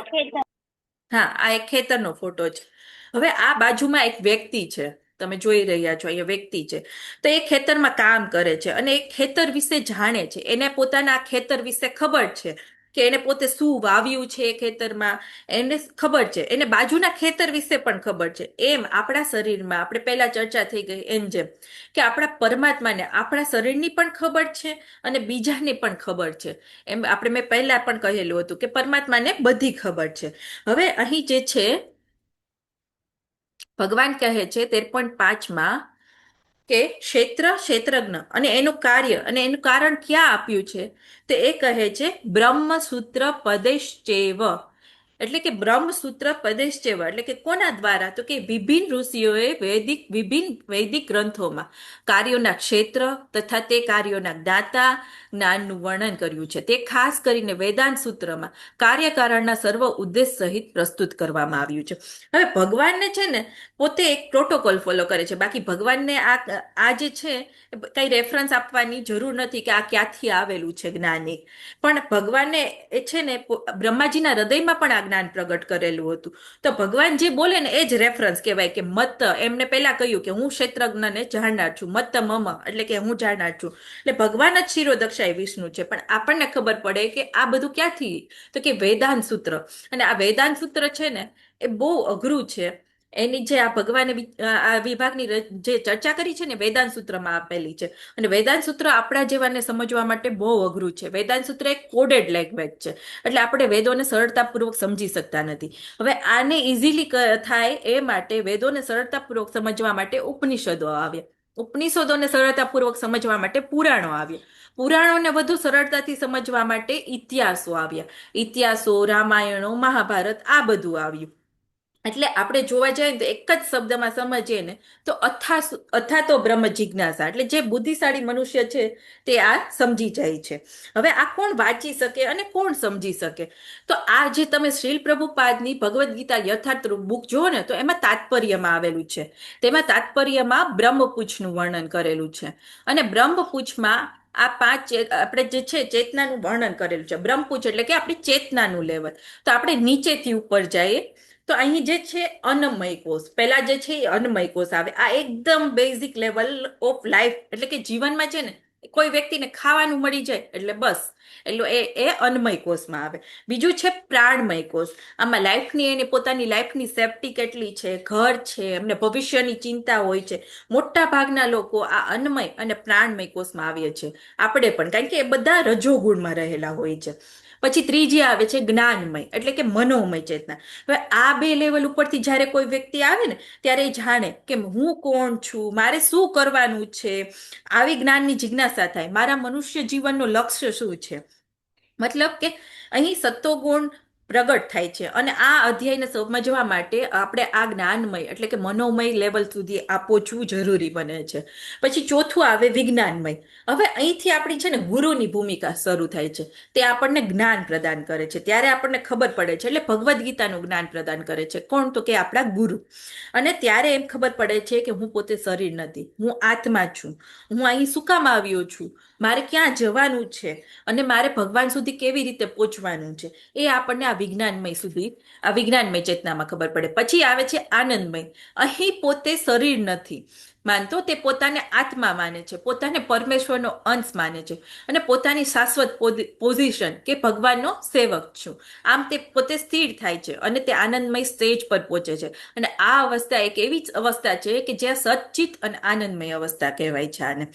હા, આ એક ખેતરનો ફોટો છે. હવે આ બાજુમાં એક વ્યક્તિ છે, તમે જોઈ રહ્યા છો અહીંયા વ્યક્તિ છે. તો એ ખેતરમાં કામ કરે છે અને એ ખેતર વિશે જાણે છે. એને પોતાના આ ખેતર વિશે ખબર છે કે એને પોતે શું વાવ્યું છે એ ખેતરમાં, એને ખબર છે. એને બાજુના ખેતર વિશે પણ ખબર છે. એમ આપણા શરીરમાં આપણે પહેલા ચર્ચા થઈ ગઈ એમ જેમ કે આપણા પરમાત્માને આપણા શરીરની પણ ખબર છે અને બીજાની પણ ખબર છે. એમ આપણે મેં પહેલા પણ કહેલું હતું કે પરમાત્માને બધી ખબર છે. હવે અહીં જે છે ભગવાન કહે છે 13.5 કે ક્ષેત્ર ક્ષેત્રજ્ઞ અને એનું કાર્ય અને એનું કારણ ક્યાં આપ્યું છે, તો એ કહે છે બ્રહ્મસૂત્ર પદેશ્ચેવ. એટલે કે બ્રહ્મસૂત્ર પદેશ્ચેવ એટલે કે કોના દ્વારા, તો કે વિભિન્ન ઋષિઓએ વિભિન્ન વૈદિક ગ્રંથોમાં કાર્યોના ક્ષેત્ર તથા તે કાર્યોના જ્ઞાતા જ્ઞાનનું વર્ણન કર્યું છે. તે ખાસ કરીને વેદાંત સૂત્રમાં કાર્યકારણના સર્વ ઉદ્દેશ સહિત પ્રસ્તુત કરવામાં આવ્યું છે. હવે ભગવાનને છે ને પોતે એક પ્રોટોકોલ ફોલો કરે છે. બાકી ભગવાનને આ જે છે કઈ રેફરન્સ આપવાની જરૂર નથી કે આ ક્યાંથી આવેલું છે જ્ઞાન. પણ ભગવાનને એ છે ને બ્રહ્માજીના હૃદયમાં પણ આ જ્ઞાન પ્રગટ કરેલું હતું. તો ભગવાન જે બોલે ને એ જ રેફરન્સ કહેવાય. કે મત એમને પહેલા કહ્યું કે હું ક્ષેત્રજ્ઞને જાણનાર છું, મત મમ એટલે કે હું જાણનાર છું. એટલે ભગવાન જ ક્ષીરોદક્ષાય વિષ્ણુ છે. પણ આપણને ખબર પડે કે આ બધું ક્યાંથી, તો કે વેદાંત સૂત્ર. અને આ વેદાંત સૂત્ર છે ને એ બહુ અઘરું છે. એની જે આ ભગવાને આ વિભાગની જે ચર્ચા કરી છે ને વેદાંત સૂત્રમાં આપેલી છે. અને વેદાંત સૂત્ર આપણા જેવાને સમજવા માટે બહુ અઘરું છે. વેદાંત સૂત્ર એક કોડેડ લેંગ્વેજ છે. એટલે આપણે વેદોને સરળતાપૂર્વક સમજી શકતા નથી. હવે આને ઇઝીલી થાય એ માટે વેદોને સરળતાપૂર્વક સમજવા માટે ઉપનિષદો આવ્યા. ઉપનિષદોને સરળતાપૂર્વક સમજવા માટે પુરાણો આવ્યા. પુરાણોને વધુ સરળતાથી સમજવા માટે ઇતિહાસો આવ્યા. ઇતિહાસો, રામાયણો, મહાભારત આ બધું આવ્યું. એટલે આપણે જોવા જઈએ તો એક જ શબ્દમાં સમજીએ ને તો અથાતો બ્રહ્મ જિજ્ઞાસા. એટલે જે બુદ્ધિશાળી મનુષ્ય છે તે આ સમજી જાય છે. હવે આ કોણ વાંચી શકે અને કોણ સમજી શકે? તો આ જે તમે શ્રીલ પ્રભુપાદની ભગવદ્ ગીતા યથાર્થ બુક જુઓ ને તો એમાં તાત્પર્યમાં આવેલું છે. તેમાં તાત્પર્યમાં બ્રહ્મપુચ્છનું વર્ણન કરેલું છે. અને બ્રહ્મપુચ્છમાં આ 5 આપણે જે છે ચેતનાનું વર્ણન કરેલું છે. બ્રહ્મપુચ્છ એટલે કે આપણી ચેતનાનું લેવલ. તો આપણે નીચેથી ઉપર જઈએ તો અહીં જે છે અન્નમય કોષ, પહેલા જે છે એ અન્નમય કોષ આવે. આ એકદમ બેઝિક લેવલ ઓફ લાઈફ. એટલે કે જીવનમાં છે ને કોઈ વ્યક્તિને ખાવાનું મળી જાય એટલે બસ એટલે એ અન્નમય કોષમાં આવે. બીજું છે પ્રાણમય કોષ. આમાં લાઈફની એની પોતાની લાઈફની સેફ્ટી કેટલી છે, ઘર છે, એમને ભવિષ્યની ચિંતા હોય છે. મોટા ભાગના લોકો આ અન્નમય અને પ્રાણમય કોષમાં આવીએ છે. આપણે પણ, કારણ કે એ બધા રજોગુણમાં રહેલા હોય છે. પછી ત્રીજી આવે છે જ્ઞાનમય એટલે કે મનોમય ચેતના. હવે આ બે લેવલ ઉપરથી જ્યારે કોઈ વ્યક્તિ આવે ને ત્યારે એ જાણે કે હું કોણ છું, મારે શું કરવાનું છે. આવી જ્ઞાનની જિજ્ઞાસા થાય. મારા મનુષ્ય જીવનનું લક્ષ્ય શું છે? મતલબ કે અહીં સત્વગુણ પ્રગટ થાય છે. અને આ અધ્યાયને સમજવા માટે આપણે આ જ્ઞાનમય એટલે કે મનોમય લેવલ સુધી આ પહોંચવું જરૂરી બને છે. પછી ચોથું આવે વિજ્ઞાનમય. હવે અહીંથી આપણી છે ને ગુરુની ભૂમિકા શરૂ થાય છે. તે આપણને જ્ઞાન પ્રદાન કરે છે. ત્યારે આપણને ખબર પડે છે. એટલે ભગવદ્ ગીતાનું જ્ઞાન પ્રદાન કરે છે. કોણ? તો કે આપણા ગુરુ. અને ત્યારે એમ ખબર પડે છે કે હું પોતે શરીર નથી, હું આત્મા છું. હું અહીં શું કામ આવ્યો છું, મારે ક્યાં જવાનું છે, અને મારે ભગવાન સુધી કેવી રીતે પહોંચવાનું છે, એ આપણને આ વિજ્ઞાનમય ચેતનામાં ખબર પડે. પછી આવે છે આનંદમય. અહીં પોતે શરીર નથી માનતો, તે પોતાને આત્મા માને છે, પોતાને પરમેશ્વરનો અંશ માને છે, અને પોતાની શાશ્વત પોઝિશન કે ભગવાનનો સેવક છું. આમ તે પોતે સ્થિર થાય છે અને તે આનંદમય સ્ટેજ પર પહોંચે છે. અને આ અવસ્થા એક એવી જ અવસ્થા છે કે જ્યાં સચ્ચિત અને આનંદમય અવસ્થા કહેવાય છે આને.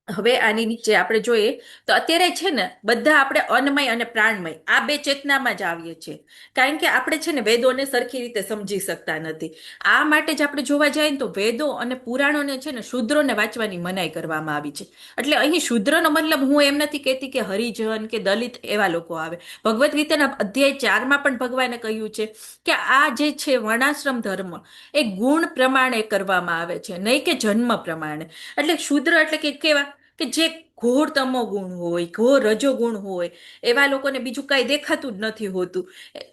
હવે આની નીચે આપણે જોઈએ તો અત્યારે છે ને બધા આપણે અન્નમય અને પ્રાણમય આ બે ચેતનામાં જ આવીએ છીએ. કારણ કે આપણે છે ને વેદોને સરખી રીતે સમજી શકતા નથી. આ માટે જ આપણે જોવા જઈએ તો વેદો અને પુરાણોને છે ને શૂદ્રોને વાંચવાની મનાઈ કરવામાં આવી છે. એટલે અહીં શૂદ્રનો મતલબ હું એમ નથી કહેતી કે હરિજન કે દલિત એવા લોકો આવે. ભગવદ્ ગીતાના અધ્યાય 4માં પણ ભગવાને કહ્યું છે કે આ જે છે વર્ણાશ્રમ ધર્મ એ ગુણ પ્રમાણે કરવામાં આવે છે, નહીં કે જન્મ પ્રમાણે. એટલે શૂદ્ર એટલે કે કેવા કે જે ઘોર તમો ગુણ હોય, ઘોર રજો ગુણ હોય, એવા લોકોને બીજું કાંઈ દેખાતું જ નથી હોતું.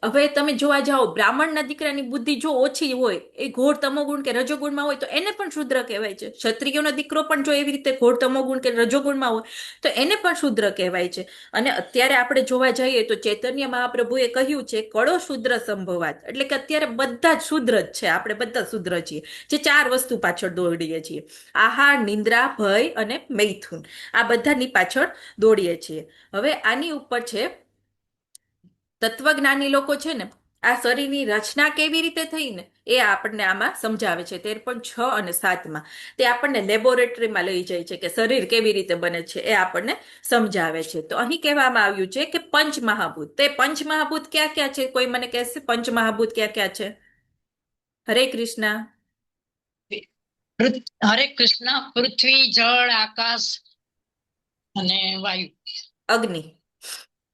હવે તમે જોવા જાઓ બ્રાહ્મણના દીકરાની બુદ્ધિ જો ઓછી હોય, એ ઘોર તમોગુણ કે રજોગુણમાં હોય તો એને પણ શૂદ્ર કહેવાય છે. ક્ષત્રિયોનો દીકરો પણ જો એવી રીતે ઘોર તમોગુણ કે રજોગુણમાં હોય તો એને પણ શૂદ્ર કહેવાય છે. અને અત્યારે આપણે જોવા જઈએ તો ચૈતન્ય મહાપ્રભુએ કહ્યું છે કળો શૂદ્ર સંભવાત. એટલે કે અત્યારે બધા જ શૂદ્ર જ છે. આપણે બધા શૂદ્ર છીએ, જે 4 વસ્તુ પાછળ દોડીએ છીએ: આહાર, નિંદ્રા, ભય અને મૈથુન. આ બધાની પાછળ દોડીએ છીએ. હવે આની ઉપર છે તત્વજ્ઞાની લોકો છે ને આ શરીરની રચના કેવી રીતે થઈ ને એ આપણને આમાં સમજાવે છે. 13.6 અને 7માં તે આપણને લેબોરેટરીમાં લઈ જાય છે કે શરીર કેવી રીતે બને છે એ આપણને સમજાવે છે. તો અહીં કહેવામાં આવ્યું છે કે પંચમહાભૂત. તે પંચમહાભૂત ક્યાં ક્યાં છે? કોઈ મને કહેશે પંચમહાભૂત ક્યાં ક્યાં છે? હરે કૃષ્ણ. હરે કૃષ્ણ. પૃથ્વી, જળ, આકાશ અને વાયુ. અગ્નિ.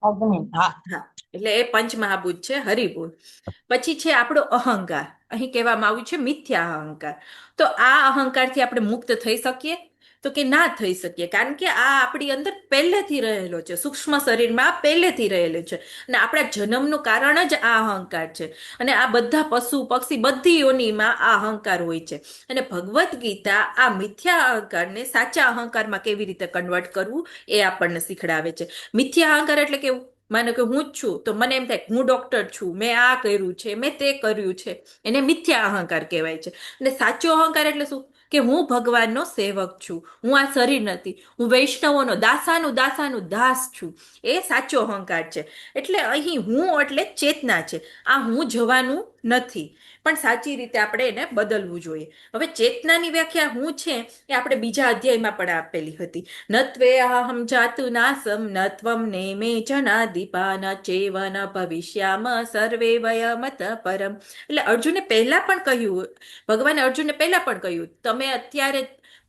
અગ્નિ, હા. હા, એટલે એ પંચમહાભૂત છે હરિભૂત. પછી છે આપણો અહંકાર. અહીં કહેવામાં આવ્યું છે મિથ્યા અહંકાર. તો આ અહંકારથી આપણે મુક્ત થઈ શકીએ? તો કે ના થઈ શકીએ, કારણ કે આ આપણી અંદર પહેલેથી રહેલો છે, સૂક્ષ્મ શરીરમાં આ પહેલેથી રહેલો છે, અને આપણા જન્મનું કારણ જ આ અહંકાર છે. અને આ બધા પશુ પક્ષી બધી યોનિમાં આ અહંકાર હોય છે. અને ભગવદ્ ગીતા આ મિથ્યા અહંકારને સાચા અહંકારમાં કેવી રીતે કન્વર્ટ કરવું એ આપણને શીખડાવે છે. મિથ્યા અહંકાર એટલે કેવું? માનો કે હું જ છું, તો મને એમ થાય હું ડોક્ટર છું, મેં આ કર્યું છે, મેં તે કર્યું છે, એને મિથ્યા અહંકાર કહેવાય છે. અને સાચો અહંકાર એટલે શું? કે હું ભગવાનનો સેવક છું, હું આ શરીર નથી, હું વૈષ્ણવોનો દાસાનું દાસાનું દાસ છું. એ સાચો અહંકાર છે. એટલે અહીં હું એટલે ચેતના છે. આ હું જવાનું નથી, પણ સાચી રીતે આપણે એને બદલવું જોઈએ. હવે ચેતનાની વ્યાખ્યા હું છે એ આપણે બીજા અધ્યાયમાં પણ આપેલી હતી. નત્વે અહમ જાતુ નાસમ નત્વમ નેમે જનાદીપા ન ચેવ ન ભવિષ્યામ સર્વે વયમત પરમ. એટલે અર્જુને પહેલા પણ કહ્યું, ભગવાને અર્જુનને પહેલા પણ કહ્યું, તમે અત્યારે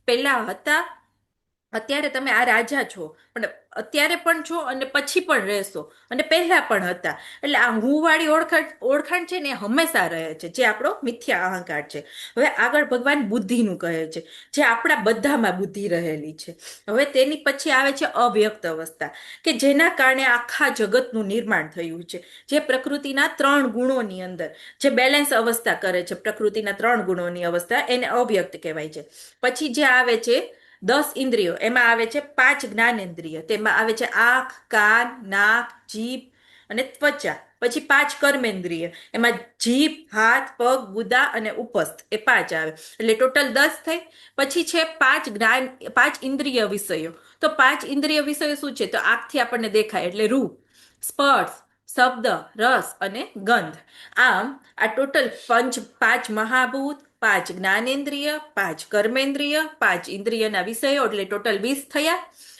પહેલા હતા, અત્યારે તમે આ રાજા છો, પણ અત્યારે પણ છો અને પછી પણ રહેશો, અને પહેલા પણ હતા. એટલે આ હું વાળી ઓળખાણ છે ને એ હંમેશા રહે છે, જે આપણો મિથ્યા અહંકાર છે. હવે આગળ ભગવાન બુદ્ધિનું કહે છે, જે આપણા બધામાં બુદ્ધિ રહેલી છે. હવે તેની પછી આવે છે અવ્યક્ત અવસ્થા, કે જેના કારણે આખા જગતનું નિર્માણ થયું છે. જે પ્રકૃતિના 3 ગુણોની અંદર જે બેલેન્સ અવસ્થા કરે છે, પ્રકૃતિના 3 ગુણોની અવસ્થા, એને અવ્યક્ત કહેવાય છે. પછી જે આવે છે 10 ઇન્દ્રિયો, એમાં આવે છે 5 જ્ઞાનેન્દ્રિય, તેમાં આવે છે આંખ, કાન, નાક, જીભ અને ત્વચા. પછી 5 કર્મેન્દ્રિય, એમાં જીભ, હાથ, પગ, ગુદા અને ઉપસ્થ, એ 5 આવે, એટલે ટોટલ 10 થઈ. પછી છે 5 ઇન્દ્રિય વિષયો. તો 5 ઇન્દ્રિય વિષયો શું છે? તો આંખથી આપણને દેખાય એટલે રૂપ, સ્પર્શ, શબ્દ, રસ અને ગંધ. આમ આ ટોટલ 5 મહાભૂત, 5 જ્ઞાનેન્દ્રિય, 5 કર્મેન્દ્રિય, 5 ઇન્દ્રિયના વિષયો, એટલે ટોટલ 20 થયા.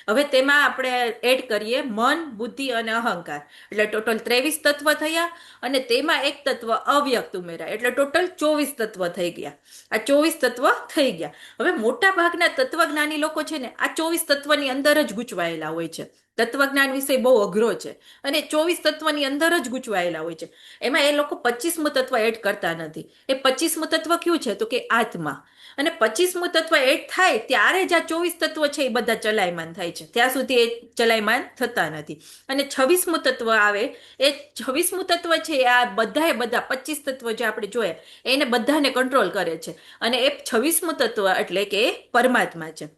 હવે તેમાં આપણે એડ કરીએ મન, બુદ્ધિ અને અહંકાર, એટલે ટોટલ 23 તત્વ થયા. અને તેમાં એક તત્વ અવ્યક્ત ઉમેરાય, એટલે ટોટલ 24 તત્વ થઈ ગયા. આ 24 તત્વ થઈ ગયા. હવે મોટા ભાગના તત્વજ્ઞાની લોકો છે ને આ 24 તત્વની અંદર જ ગૂંચવાયેલા હોય છે. તત્વજ્ઞાન વિષય બહુ અઘરો છે, અને 24 તત્વની અંદર જ ગૂંચવાયેલા હોય છે. એમાં એ લોકો 25મું તત્વ એડ કરતા નથી. એ 25મું તત્વ કયું છે? તો કે આત્મા. અને 25મું તત્વ એડ થાય ત્યારે જ આ 24 તત્વ છે એ બધા ચલાયમાન થાય છે, ત્યાં સુધી એ ચલાયમાન થતા નથી. અને 26મું તત્વ આવે, એ 26મું તત્વ છે એ આ બધા 25 તત્વ જે આપણે જોયા એને બધાને કંટ્રોલ કરે છે. અને એ 26મું તત્વ એટલે કે પરમાત્મા છે.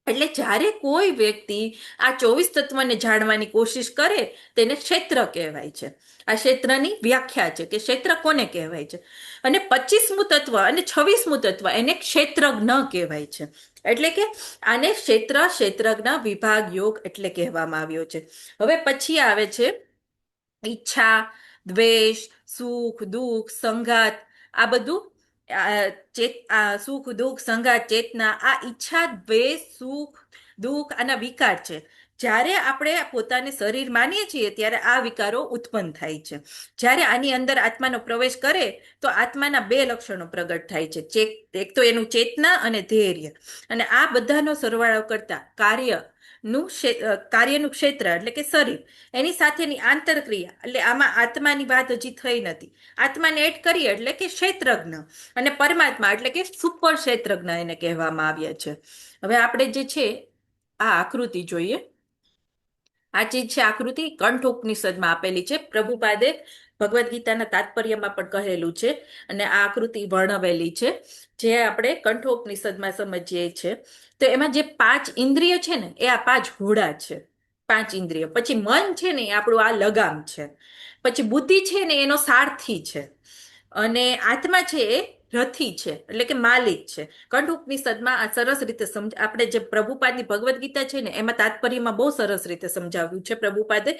એટલે જ્યારે કોઈ વ્યક્તિ આ 24 તત્વને જાણવાની કોશિશ કરે તેને ક્ષેત્ર કહેવાય છે. આ ક્ષેત્રની વ્યાખ્યા છે કે ક્ષેત્ર કોને કહેવાય છે. અને 25મું તત્વ અને 26મું તત્વ એને ક્ષેત્રજ્ઞ કહેવાય છે. એટલે કે આને ક્ષેત્રજ્ઞ વિભાગ યોગ એટલે કહેવામાં આવ્યો છે. હવે પછી આવે છે ઈચ્છા, દ્વેષ, સુખ, દુઃખ, સંઘાત. આ બધું સુખ, દુઃખ, સંઘાત, ચેતના, આ ઈચ્છા, દ્વેષ, સુખ, દુઃખ આના વિકાર છે. જ્યારે આપણે પોતાને શરીર માનીએ છીએ ત્યારે આ વિકારો ઉત્પન્ન થાય છે. જ્યારે આની અંદર આત્માનો પ્રવેશ કરે તો આત્માના 2 લક્ષણો પ્રગટ થાય છે. એક તો એનું ચેતના અને ધૈર્ય. અને આ બધાનો સરવાળો કરતા કાર્યનું ક્ષેત્ર એટલે કે શરીર, એની સાથેની આંતરક્રિયા, એટલે આમાં આત્માની વાત હજી થઈ નથી. આત્માને એડ કરીએ એટલે કે ક્ષેત્રજ્ઞ, અને પરમાત્મા એટલે કે સુપર ક્ષેત્રજ્ઞ એને કહેવામાં આવ્યા છે. હવે આપણે જે છે આ આકૃતિ જોઈએ. આ જે છે આકૃતિ કંઠોપનિષદમાં આપેલી છે. પ્રભુપાદે ભગવદ્ ગીતાના તાત્પર્યમાં પણ કહેલું છે, અને આ આકૃતિ વર્ણવેલી છે જે આપણે કંઠોપનિષદમાં સમજીએ છીએ. તો એમાં જે 5 ઇન્દ્રિય છે ને એ આ 5 ઘોડા છે, 5 ઇન્દ્રિય. પછી મન છે ને એ આપણું આ લગામ છે. પછી બુદ્ધિ છે ને એનો સારથી છે. અને આત્મા છે એ રથી છે, એટલે કે માલિક છે. કંઠોપનિષદમાં આ સરસ રીતે આપણે જે પ્રભુપાદની ભગવદ્ ગીતા છે ને એમાં તાત્પર્યમાં બહુ સરસ રીતે સમજાવ્યું છે પ્રભુપાદે.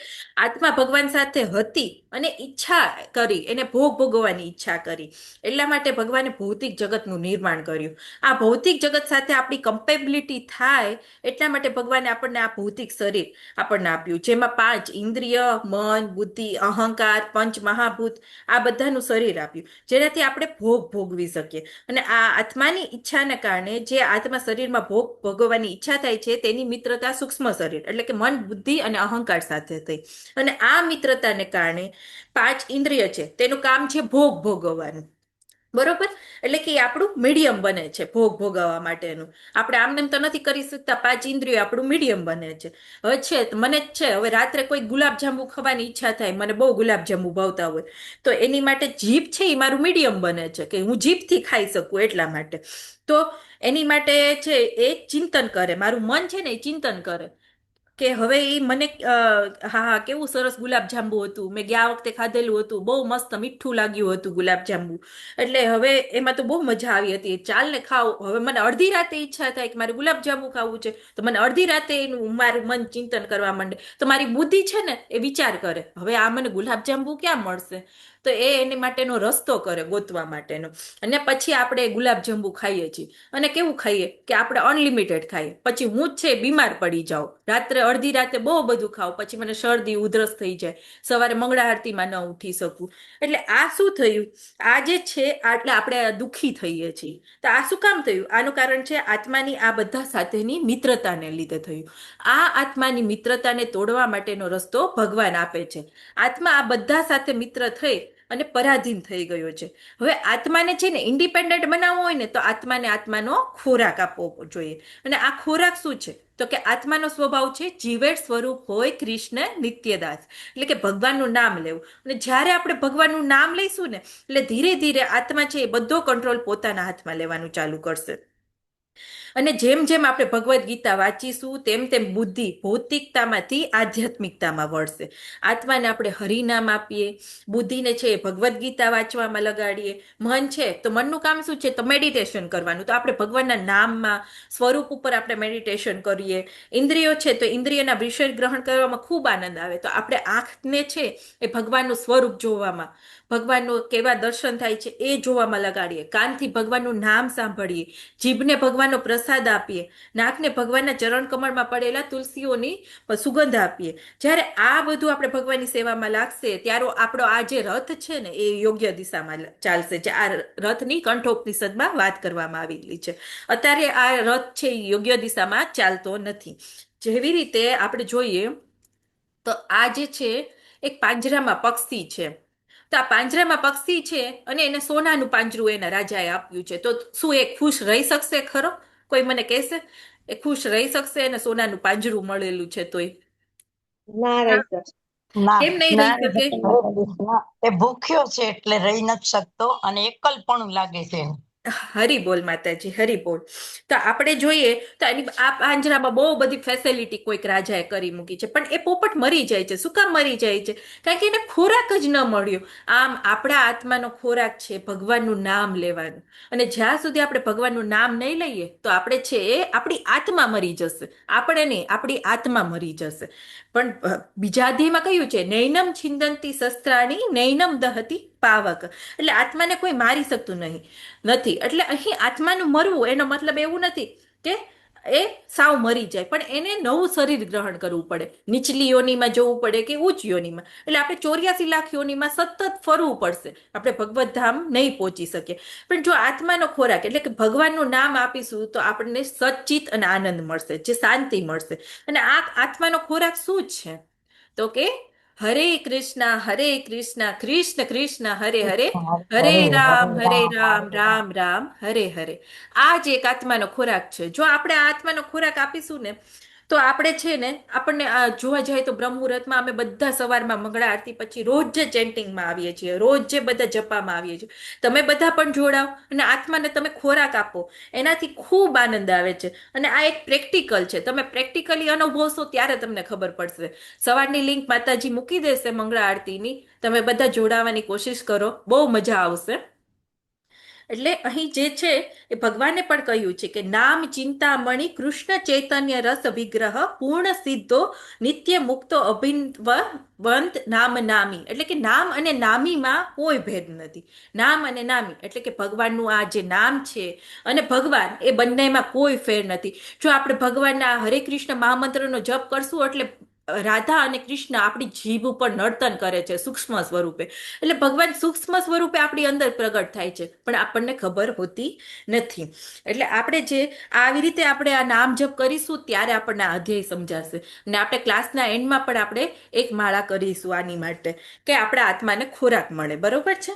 આત્મા ભગવાન સાથે હતી અને ઈચ્છા કરી, એને ભોગવવાની ઈચ્છા કરી, એટલા માટે ભગવાને ભૌતિક જગતનું નિર્માણ કર્યું. આ ભૌતિક જગત સાથે આપણી કમ્પેબિલિટી થાય એટલા માટે ભગવાને આપણને આ ભૌતિક શરીર આપણને આપ્યું, જેમાં 5 ઇન્દ્રિય, મન, બુદ્ધિ, અહંકાર, 5 મહાભૂત, આ બધાનું શરીર આપ્યું, જેનાથી આપણે ભોગ ભોગવી ભોગવી શકીએ. અને આ આત્માની ઈચ્છાના કારણે જે આત્મા શરીરમાં ભોગ ભોગવવાની ઈચ્છા થાય છે તેની મિત્રતા સૂક્ષ્મ શરીર એટલે કે મન, બુદ્ધિ અને અહંકાર સાથે થઈ. અને આ મિત્રતાને કારણે 5 ઇન્દ્રિય છે તેનું કામ છે ભોગ ભોગવવાનું. બરોબર, એટલે કે આપણું મીડિયમ બને છે ભોગ ભોગવવા માટેનું. આપણે આમ તો નથી કરી શકતા, 5 ઇન્દ્રિયો આપણું મીડિયમ બને છે. હવે છે મને જ છે, હવે રાત્રે કોઈ ગુલાબજાંબુ ખાવાની ઈચ્છા થાય, મને બહુ ગુલાબજાંબુ ભાવતા હોય, તો એની માટે જીભ છે એ મારું મીડિયમ બને છે કે હું જીભથી ખાઈ શકું એટલા માટે. તો એની માટે છે એ ચિંતન કરે, મારું મન છે ને એ ચિંતન કરે કે હવે એ મને હા કેવું સરસ ગુલાબજાંબુ હતું, મેં ગયા વખતે ખાધેલું હતું, બહુ મસ્ત મીઠું લાગ્યું હતું ગુલાબજાંબુ, એટલે હવે એમાં તો બહુ મજા આવી હતી, ચાલ ને ખાવ. હવે મને અડધી રાતે ઈચ્છા થાય કે મારે ગુલાબજાંબુ ખાવું છે, તો મને અડધી રાતે એનું મારું મન ચિંતન કરવા માંડે, તો મારી બુદ્ધિ છે ને એ વિચાર કરે હવે આ મને ગુલાબજાંબુ ક્યાં મળશે, તો એ એની માટેનો રસ્તો કરે ગોતવા માટેનો. અને પછી આપણે ગુલાબજાંબુ ખાઈએ છીએ. અને કેવું ખાઈએ કે આપણે અનલિમિટેડ ખાઈએ. પછી હું જ છે બીમાર પડી જાઉં, રાત્રે અડધી રાતે બહુ બધું ખાવ, પછી મને શરદી ઉધરસ થઈ જાય, સવારે મંગળા આરતીમાં ન ઉઠી શકું. એટલે આ શું થયું, આ જે છે એટલે આપણે દુઃખી થઈએ છીએ. તો આ શું કામ થયું? આનું કારણ છે આત્માની આ બધા સાથેની મિત્રતાને લીધે થયું. આ આત્માની મિત્રતાને તોડવા માટેનો રસ્તો ભગવાન આપે છે. આત્મા આ બધા સાથે મિત્ર થઈ અને પરાધીન થઈ ગયો છે. હવે આત્માને છે ને ઇન્ડિપેન્ડન્ટ બનાવવો હોય ને તો આત્માને આત્માનો ખોરાક આપવો જોઈએ. અને આ ખોરાક શું છે? તો કે આત્માનો સ્વભાવ છે જીવેડ સ્વરૂપ હોય કૃષ્ણ નિત્યદાસ, એટલે કે ભગવાનનું નામ લેવું. અને જ્યારે આપણે ભગવાનનું નામ લઈશું ને એટલે ધીરે ધીરે આત્મા છે એ બધો કંટ્રોલ પોતાના હાથમાં લેવાનું ચાલુ કરશે. અને જેમ જેમ આપણે ભગવદ્ ગીતા વાંચીશું તેમ તેમ બુદ્ધિ ભૌતિકતામાંથી આધ્યાત્મિકતામાં વળશે. આત્માને આપણે હરિનામ આપીએ, બુદ્ધિને છે એ ભગવદ્ ગીતા વાંચવામાં લગાડીએ, મન છે તો મનનું કામ શું છે તો મેડિટેશન કરવાનું, તો આપણે ભગવાનના નામમાં સ્વરૂપ ઉપર આપણે મેડિટેશન કરીએ. ઇન્દ્રિયો છે તો ઇન્દ્રિયના વિષય ગ્રહણ કરવામાં ખૂબ આનંદ આવે, તો આપણે આંખને છે એ ભગવાનનું સ્વરૂપ જોવામાં, ભગવાનનું કેવા દર્શન થાય છે એ જોવામાં લગાડીએ, કાનથી ભગવાનનું નામ સાંભળીએ, જીભને ભગવાનનો પ્રસાદ આપીએ, નાકને ભગવાનના ચરણ કમળમાં પડેલા તુલસીઓની સુગંધ આપીએ. જ્યારે આ બધું આપણે ભગવાનની સેવામાં લાગશે ત્યારે આપણો આ જે રથ છે ને એ યોગ્ય દિશામાં ચાલશે. જે આ રથની કંઠોપનિષદમાં વાત કરવામાં આવેલી છે. અત્યારે આ રથ છે એ યોગ્ય દિશામાં ચાલતો નથી. જેવી રીતે આપણે જોઈએ તો આ જે છે એક પાંજરામાં પક્ષી છે, તો આ પાંજરામાં પક્ષી છે અને એને સોનાનું પાંજરું એના રાજાએ આપ્યું છે, તો શું એ ખુશ રહી શકશે ખરો? કોઈ મને કહેશે એ ખુશ રહી શકશે? એને સોનાનું પાંજરું મળેલું છે તોય ના રહી શકે. ના કેમ નહીં રહી શકે? ના, એ ભૂખ્યો છે એટલે રહી નથી શકતો અને એકલપણું લાગે છે એને. હરી બોલ માતાજી, હરી બોલ. તો આપણે જોઈએ તો આ પાંજરામાં બહુ બધી ફેસિલિટી કોઈક રાજાએ કરી મૂકી છે, પણ એ પોપટ મરી જાય છે. શું કામ મરી જાય છે? કારણ કે એને ખોરાક જ ન મળ્યો. આમ આપણા આત્માનો ખોરાક છે ભગવાનનું નામ લેવાનું, અને જ્યાં સુધી આપણે ભગવાનનું નામ નહીં લઈએ તો આપણે છે એ આપણી આત્મા મરી જશે. આપણે નહીં, આપણી આત્મા મરી જશે. પણ બીજા અધ્યાયમાં કહ્યું છે નૈનમ છિંદંતી શસ્ત્રાણી નૈનમ દહતી પાવક, એટલે આત્માને કોઈ મારી શકતું નથી. એટલે અહીં આત્માનું મરવું એનો મતલબ એવું નથી કે એ સાવ મરી જાય, પણ એને નવું શરીર ગ્રહણ કરવું પડે, નીચલી યોનિમાં જવું પડે કે ઉચ્ચ યોનિમાં. એટલે આપણે 84 લાખ યોનિમાં સતત ફરવું પડશે, આપણે ભગવત ધામ નહીં પહોંચી શકીએ. પણ જો આત્માનો ખોરાક એટલે કે ભગવાનનું નામ આપીશું તો આપણને સચ્ચિત અને આનંદ મળશે, જે શાંતિ મળશે. અને આ આત્માનો ખોરાક શું છે તો કે હરે કૃષ્ણ કૃષ્ણ કૃષ્ણ હરે હરે, હરે રામ રામ રામ હરે હરે. આ જ એક આત્માનો ખોરાક છે. જો આપણે આ આત્માનો ખોરાક આપીશું ને તો આપણે છે ને આપણને જોવા જાય તો બ્રહ્મ મુહૂર્તમાં અમે બધા સવારમાં મંગળા આરતી પછી રોજ જે ચેન્ટિંગમાં આવીએ છીએ, રોજ જે બધા જપામાં આવીએ છીએ. તમે બધા પણ જોડાઓ અને આત્માને તમે ખોરાક આપો, એનાથી ખૂબ આનંદ આવે છે. અને આ એક પ્રેક્ટિકલ છે, તમે પ્રેક્ટિકલી અનુભવશો ત્યારે તમને ખબર પડશે. સવારની લિંક માતાજી મૂકી દેશે મંગળા આરતીની, તમે બધા જોડાવાની કોશિશ કરો, બહુ મજા આવશે. એટલે અહીં જે છે એ ભગવાને પણ કહ્યું છે કે નામ ચિંતામણી કૃષ્ણ ચૈતન્ય રસ વિગ્રહ પૂર્ણ સિદ્ધો નિત્ય મુક્તો અભિનવંત નામ નામી, એટલે કે નામ અને નામીમાં કોઈ ભેદ નથી. નામ અને નામી એટલે કે ભગવાનનું આ જે નામ છે અને ભગવાન એ બંનેમાં કોઈ ફેર નથી. જો આપણે ભગવાનના હરે કૃષ્ણ મહામંત્રનો જપ કરશું એટલે રાધા અને કૃષ્ણ આપણી જીભ ઉપર નર્તન કરે છે સૂક્ષ્મ સ્વરૂપે. એટલે ભગવાન સૂક્ષ્મ સ્વરૂપે આપણી અંદર પ્રગટ થાય છે, પણ આપણને ખબર હોતી નથી. એટલે આપણે જે આવી રીતે આપણે આ નામ જપ કરીશું ત્યારે આપણને આ અધ્યાય સમજાશે. અને આપણે ક્લાસના એન્ડમાં પણ આપણે એક માળા કરીશું આની માટે, કે આપણા આત્માને ખોરાક મળે. બરોબર છે.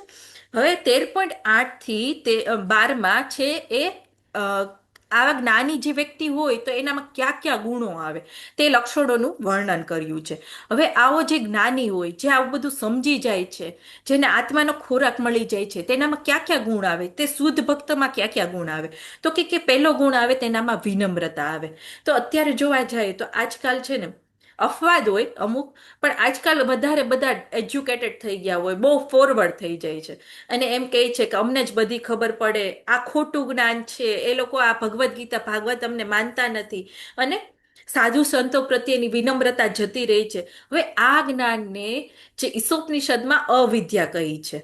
હવે 13.8 થી 12 છે એ આવા જ્ઞાની જે વ્યક્તિ હોય તો એનામાં કયા કયા ગુણો આવે તે લક્ષણોનું વર્ણન કર્યું છે. હવે આવો જે જ્ઞાની હોય, જે આવું બધું સમજી જાય છે, જેને આત્માનો ખોરાક મળી જાય છે, તેનામાં કયા કયા ગુણ આવે, તે શુદ્ધ ભક્તમાં કયા કયા ગુણ આવે, તો કે પહેલો ગુણ આવે તેનામાં વિનમ્રતા આવે. તો અત્યારે જોવા જાય તો આજકાલ છે ને અપવાદ હોય અમુક, પણ આજકાલ વધારે બધા એજ્યુકેટેડ થઈ ગયા હોય, બહુ ફોરવર્ડ થઈ જાય છે અને એમ કહે છે કે અમને જ બધી ખબર પડે, આ ખોટું જ્ઞાન છે, એ લોકો આ ભગવદ્ ગીતા ભાગવત અમને માનતા નથી અને સાધુ સંતો પ્રત્યેની વિનમ્રતા જતી રહી છે. હવે આ જ્ઞાનને જે ઈશોપનિષદમાં અવિદ્યા કહી છે.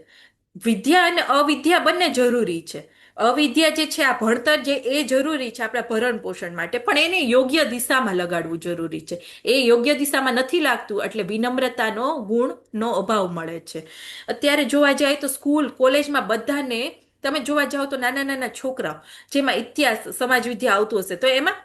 વિદ્યા અને અવિદ્યા બંને જરૂરી છે. અવિદ્યા જે છે, આ ભણતર જે, એ જરૂરી છે આપણા ભરણ પોષણ માટે, પણ એને યોગ્ય દિશામાં લગાડવું જરૂરી છે. એ યોગ્ય દિશામાં નથી લાગતું એટલે વિનમ્રતાનો ગુણનો અભાવ મળે છે. અત્યારે જોવા જાય તો સ્કૂલ કોલેજમાં બધાને તમે જોવા જાઓ તો નાના નાના છોકરાઓ જેમાં ઇતિહાસ સમાજ વિદ્યા આવતું હશે તો એમાં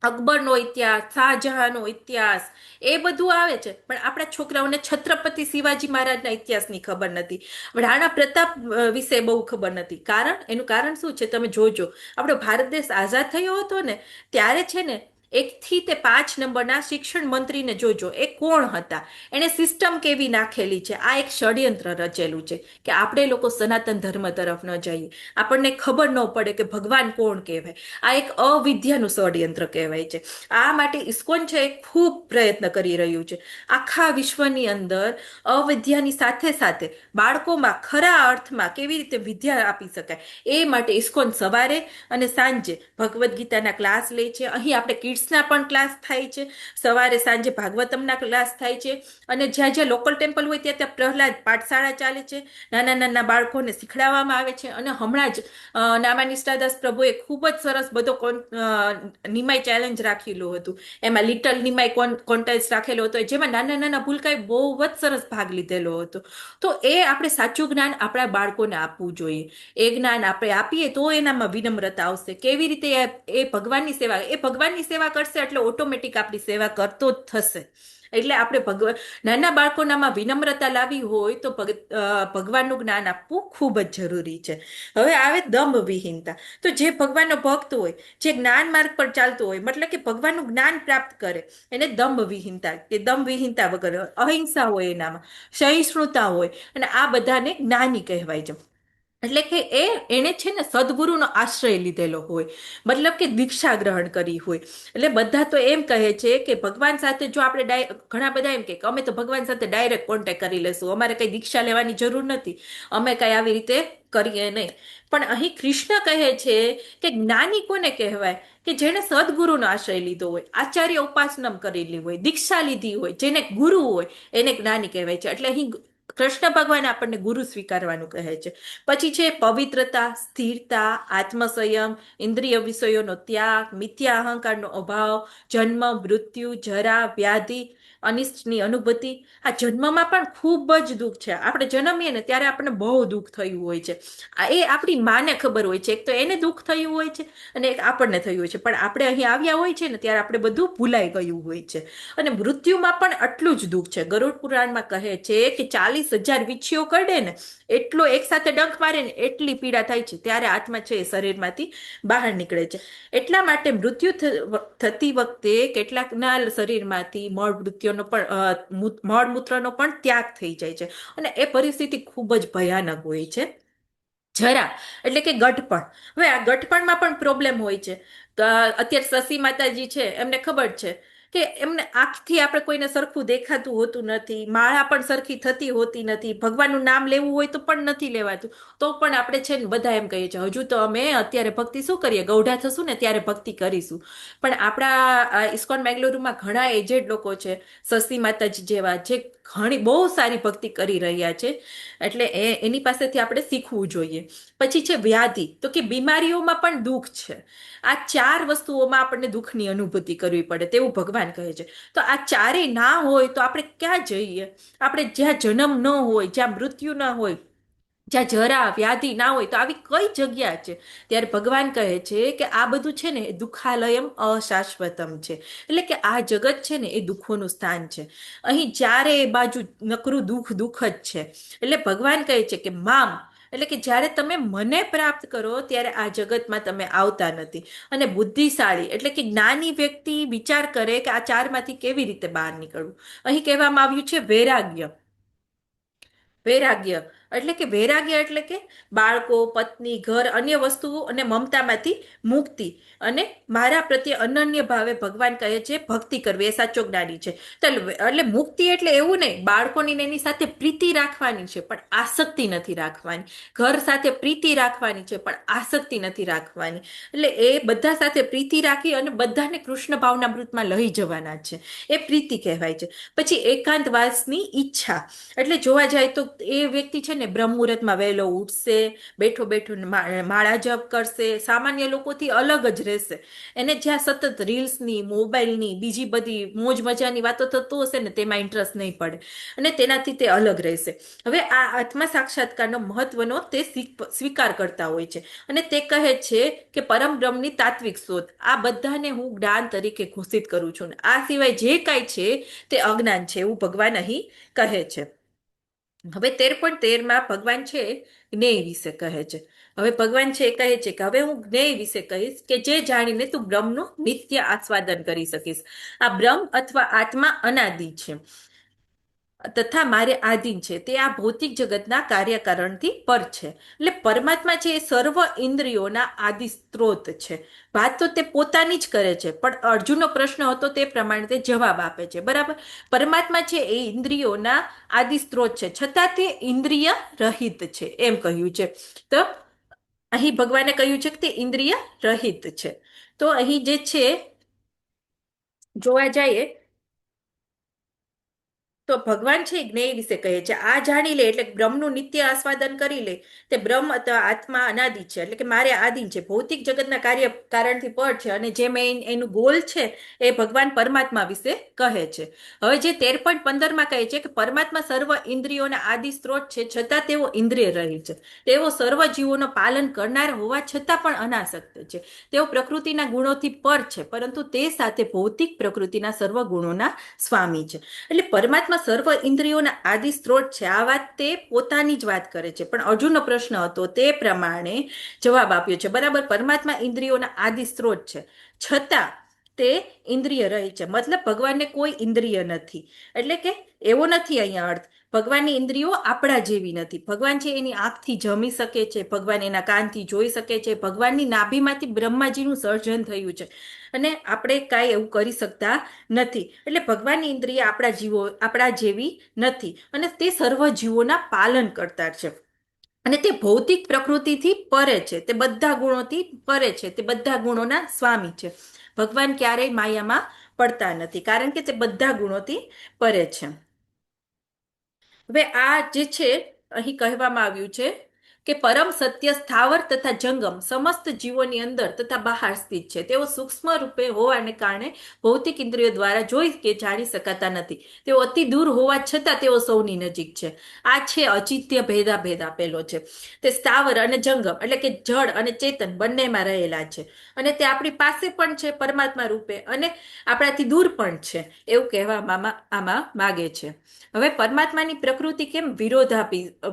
અકબરનો ઇતિહાસ, શાહજહાંનો ઇતિહાસ, એ બધું આવે છે, પણ આપણા છોકરાઓને છત્રપતિ શિવાજી મહારાજના ઇતિહાસની ખબર નથી, રાણા પ્રતાપ વિશે બહુ ખબર નથી. એનું કારણ શું છે તમે જોજો, આપણો ભારત દેશ આઝાદ થયો હતો ને ત્યારે છે ને 1 થી 5 નંબરના શિક્ષણ મંત્રીને જોજો, એ કોણ હતા, એને સિસ્ટમ કેવી નાખેલી છે. આ એક ષડયંત્ર રચેલું છે કે આપણે લોકો સનાતન ધર્મ તરફ ન જઈએ, આપણને ખબર ન પડે કે ભગવાન કોણ કહેવાય. આ એક અવિદ્યાનું ષડયંત્ર કહેવાય છે. આ માટે ઇસ્કોન છે એ ખૂબ પ્રયત્ન કરી રહ્યું છે. આખા વિશ્વની અંદર અવિદ્યાની સાથે સાથે બાળકોમાં ખરા અર્થમાં કેવી રીતે વિદ્યા આપી શકાય એ માટે ઇસ્કોન સવારે અને સાંજે ભગવદ્ ગીતાના ક્લાસ લે છે. અહીં આપણે કિડ્સના પણ ક્લાસ થાય છે, સવારે સાંજે ભાગવતમના ક્લાસ થાય છે, અને જ્યાં જ્યાં લોકલ ટેમ્પલ હોય ત્યાં ત્યાં પ્રહલાદ પાઠશાળા ચાલે છે, નાના નાના બાળકોને શીખડાવવામાં આવે છે. અને હમણાં જ નામાનિષ્ઠાદાસ પ્રભુએ ખૂબ જ સરસ બધો નિમાઈ ચેલેન્જ રાખેલું હતું, એમાં લિટલ નિમાઈ કોન્ટેસ્ટ રાખેલો હતો, જેમાં નાના નાના ભૂલકાએ બહુ જ સરસ ભાગ લીધેલો હતો. તો એ આપણે સાચું જ્ઞાન આપણા બાળકોને આપવું જોઈએ. એ જ્ઞાન આપણે આપીએ તો એનામાં વિનમ્રતા આવશે. કેવી રીતે એ ભગવાનની સેવા, એ ભગવાનની સેવા કરશે એટલે ઓટોમેટિક આપણી સેવા કરતો જ થશે. એટલે આપણે નાના બાળકોનામાં વિનમ્રતા લાવી હોય તો ભગવાનનું જ્ઞાન આપવું ખૂબ જ જરૂરી છે. હવે આવે દંભ વિહીનતા. તો જે ભગવાનનો ભક્ત હોય, જે જ્ઞાન માર્ગ પર ચાલતો હોય, મતલબ કે ભગવાનનું જ્ઞાન પ્રાપ્ત કરે, એને દંભ વિહીનતા કે દંભ વિહીનતા વગર અહિંસા હોય, એનામાં સહિષ્ણુતા હોય, અને આ બધાને જ્ઞાની કહેવાય છે. એટલે કે એને છે ને સદગુરુનો આશ્રય લીધેલો હોય, મતલબ કે દીક્ષા ગ્રહણ કરી હોય. એટલે બધા તો એમ કહે છે કે ભગવાન સાથે જો આપણે ઘણા બધા એમ કે અમે તો ભગવાન સાથે ડાયરેક્ટ કોન્ટેક્ટ કરી લેશું, અમારે કઈ દીક્ષા લેવાની જરૂર નથી, અમે કઈ આવી રીતે કરીએ નહીં. પણ અહીં કૃષ્ણ કહે છે કે જ્ઞાની કોને કહેવાય, કે જેને સદગુરુનો આશ્રય લીધો હોય, આચાર્ય ઉપાસના કરેલી હોય, દીક્ષા લીધી હોય, જેને ગુરુ હોય, એને જ્ઞાની કહેવાય છે. એટલે અહીં કૃષ્ણ ભગવાન આપણને ગુરુ સ્વીકારવાનું કહે છે. પછી છે પવિત્રતા, સ્થિરતા, આત્મસંયમ, ઇન્દ્રિય વિષયોનો ત્યાગ, મિથ્યા અહંકારનો અભાવ, જન્મ, મૃત્યુ, જરા, વ્યાધિ, અનિષ્ટની અનુભૂતિ. આ જન્મમાં પણ ખૂબ જ દુઃખ છે. આપણે જન્મીએ ને ત્યારે આપણને બહુ દુઃખ થયું હોય છે. એ આપણી માને ખબર હોય છે, એક તો એને દુઃખ થયું હોય છે અને એક આપણને થયું હોય છે, પણ આપણે અહીં આવ્યા હોય છે ને ત્યારે આપણે બધું ભૂલાઈ ગયું હોય છે. અને મૃત્યુમાં પણ આટલું જ દુઃખ છે. ગરુડ પુરાણમાં કહે છે કે 40,000 વીંછીઓ કરડે ને એટલો એક સાથે ડંખ મારે ને એટલી પીડા થાય છે, ત્યારે આત્મા છે એ શરીરમાંથી બહાર નીકળે છે. એટલા માટે મૃત્યુ થતી વખતે કેટલાકના શરીરમાંથી મળમૂત્રનો પણ ત્યાગ થઈ જાય છે, અને એ પરિસ્થિતિ ખૂબ જ ભયાનક હોય છે. જરા એટલે કે ગઠપણ. હવે આ ગઠપણમાં પણ પ્રોબ્લેમ હોય છે. અત્યારે શશી માતાજી છે, એમને ખબર છે કે એમને આંખથી આપણે કોઈને સરખું દેખાતું હોતું નથી, માળા પણ સરખી થતી હોતી નથી, ભગવાનનું નામ લેવું હોય તો પણ નથી લેવાતું, તો પણ આપણે છે ને બધા એમ કહીએ છીએ હજુ તો અમે અત્યારે ભક્તિ શું કરીએ, ગૌઢા થશું ને ત્યારે ભક્તિ કરીશું. પણ આપણા ઇસ્કોન મેંગલુરુમાં ઘણા એજેડ લોકો છે, શશી માતાજી જેવા, જે બહુ સારી ભક્તિ કરી રહ્યા છે. એટલે એની પાસેથી આપણે શીખવું જોઈએ. પછી છે વ્યાધિ, તો કે બીમારીઓમાં પણ દુઃખ છે. આ 4 વસ્તુઓમાં આપણને દુઃખની અનુભૂતિ કરવી પડે તેવું ભગવાન કહે છે. તો આ ચારેય ના હોય તો આપણે ક્યાં જઈએ? આપણે જ્યાં જન્મ ન હોય, જ્યાં મૃત્યુ ન હોય, જ્યાં જરા વ્યાધિ ના હોય, તો આવી કઈ જગ્યા છે? ત્યારે ભગવાન કહે છે કે આ બધું છે ને એ દુઃખાલયમ અશાશ્વતમ છે. એટલે કે આ જગત છે ને એ દુઃખોનું સ્થાન છે. અહીં ચારે બાજુ નકરું દુઃખ દુઃખ જ છે. એટલે ભગવાન કહે છે કે મામ, એટલે કે જ્યારે તમે મને પ્રાપ્ત કરો ત્યારે આ જગતમાં તમે આવતા નથી. અને બુદ્ધિશાળી એટલે કે જ્ઞાની વ્યક્તિ વિચાર કરે કે આ ચારમાંથી કેવી રીતે બહાર નીકળવું. અહીં કહેવામાં આવ્યું છે વૈરાગ્ય. વૈરાગ્ય એટલે કે બાળકો, પત્ની, ઘર, અન્ય વસ્તુઓ અને મમતામાંથી મુક્તિ, અને મારા પ્રત્યે અનન્ય ભાવે ભગવાન કહે છે ભક્તિ કરવી, એ સાચો જ્ઞાની છે. તો એટલે મુક્તિ એટલે એવું નહીં બાળકોની ને એની સાથે પ્રીતિ રાખવાની છે પણ આસક્તિ નથી રાખવાની. ઘર સાથે પ્રીતિ રાખવાની છે પણ આસક્તિ નથી રાખવાની. એટલે એ બધા સાથે પ્રીતિ રાખી અને બધાને કૃષ્ણ ભાવનામૃતમાં લઈ જવાના છે, એ પ્રીતિ કહેવાય છે. પછી એકાંતવાસની ઈચ્છા, એટલે જોવા જાય તો એ વ્યક્તિ છે ને બ્રહ્મ મુહૂર્તમાં વહેલો ઉઠશે, બેઠો બેઠો માળા જપ કરશે, સામાન્ય લોકોથી અલગ જ રહેશે. એને જ્યાં સતત રીલ્સની, મોબાઈલની, બીજી બધી મોજ મજાની વાતો થતું હશે ને તેમાં ઇન્ટરેસ્ટ નહીં પડે અને તેનાથી તે અલગ રહેશે. હવે આ આત્મા સાક્ષાત્કારનો મહત્વનો તે સ્વીકાર કરતા હોય છે અને તે કહે છે કે પરમ બ્રહ્મની તાત્વિક શોધ આ બધાને હું જ્ઞાન તરીકે ઘોષિત કરું છું. આ સિવાય જે કાંઈ છે તે અજ્ઞાન છે એવું ભગવાન અહીં કહે છે. હવે 13.13 ભગવાન છે જ્ઞેય વિશે કહે છે. હવે ભગવાન છે એ કહે છે કે હવે હું જ્ઞેય વિશે કહીશ કે જે જાણીને તું બ્રહ્મનું નિત્ય આસ્વાદન કરી શકીશ. આ બ્રહ્મ અથવા આત્મા અનાદિ છે તથા મારે આધીન છે. તે આ ભૌતિક જગતના કાર્યકારણથી પર છે. એટલે પરમાત્મા છે એ સર્વ ઇન્દ્રિયોના આદિ સ્ત્રોત છે. વાત તો તે પોતાની જ કરે છે પણ અર્જુનનો પ્રશ્ન હતો તે પ્રમાણે તે જવાબ આપે છે. બરાબર, પરમાત્મા છે એ ઇન્દ્રિયોના આદિ સ્ત્રોત છે છતાં તે ઇન્દ્રિય રહિત છે એમ કહ્યું છે. તો અહીં ભગવાને કહ્યું છે કે તે ઇન્દ્રિય રહિત છે. તો અહીં જે છે જોવા જઈએ તો ભગવાન છે જ્ઞેય વિશે કહે છે આ જાણી લે એટલે બ્રહ્મનું નિત્ય આસ્વાદન કરી લે. તે બ્રહ્મ અથવા આત્મા અનાદિ છે એટલે કે મારે આદિન છે, ભૌતિક જગતના કાર્ય કારણથી પર છે અને જે મેં એનું ગોલ છે એ ભગવાન પરમાત્મા વિશે કહે છે. હવે જે 13.15 કહે છે કે પરમાત્મા સર્વ ઇન્દ્રિયોના આદિ સ્ત્રોત છે છતાં તેઓ ઇન્દ્રિય રહી છે. તેઓ સર્વ જીવોનો પાલન કરનાર હોવા છતાં પણ અનાસક્ત છે. તેઓ પ્રકૃતિના ગુણોથી પર છે પરંતુ તે સાથે ભૌતિક પ્રકૃતિના સર્વ ગુણોના સ્વામી છે. એટલે પરમાત્મા સર્વ ઇન્દ્રિયોના આદિ સ્ત્રોત છે. આ વાત તે પોતાની જ વાત કરે છે પણ અર્જુનનો પ્રશ્ન હતો તે પ્રમાણે જવાબ આપ્યો છે. બરાબર, પરમાત્મા ઇન્દ્રિયોના આદિ સ્ત્રોત છે છતાં તે ઇન્દ્રિય રહી છે. મતલબ ભગવાનને કોઈ ઇન્દ્રિય નથી. એટલે કે એવો નથી અહીંયા અર્થ ભગવાનની ઇન્દ્રિયો આપણા જેવી નથી. ભગવાન છે એની આંખથી જમી શકે છે, ભગવાન એના કાનથી જોઈ શકે છે, ભગવાનની નાભીમાંથી બ્રહ્માજીનું સર્જન થયું છે અને આપણે કાંઈ એવું કરી શકતા નથી. એટલે ભગવાનની ઇન્દ્રિય આપણા જેવી નથી અને તે સર્વ જીવોના પાલન કરતા છે અને તે ભૌતિક પ્રકૃતિથી પરે છે. તે બધા ગુણોથી પરે છે, તે બધા ગુણોના સ્વામી છે. ભગવાન ક્યારેય માયામાં પડતા નથી કારણ કે તે બધા ગુણોથી પરે છે. હવે આ જે છે અહીં કહેવામાં આવ્યું છે કે પરમ સત્ય સ્થાવર તથા જંગમ સમસ્ત જીવોની અંદર તથા બહાર સ્થિત છે. તેઓ સૂક્ષ્મ રૂપે હોવાને કારણે ભૌતિક ઇન્દ્રિયો દ્વારા જોઈ કે જાણી શકાતા નથી. તેઓ અતિ દૂર હોવા છતાં તેઓ સૌની નજીક છે. આ છે અચિત્ય ભેદ આપેલો છે. તે સ્થાવર અને જંગમ એટલે કે જળ અને ચેતન બંનેમાં રહેલા છે અને તે આપણી પાસે પણ છે પરમાત્મા રૂપે અને આપણાથી દૂર પણ છે એવું કહેવામાં આમાં માગે છે. હવે પરમાત્માની પ્રકૃતિ કેમ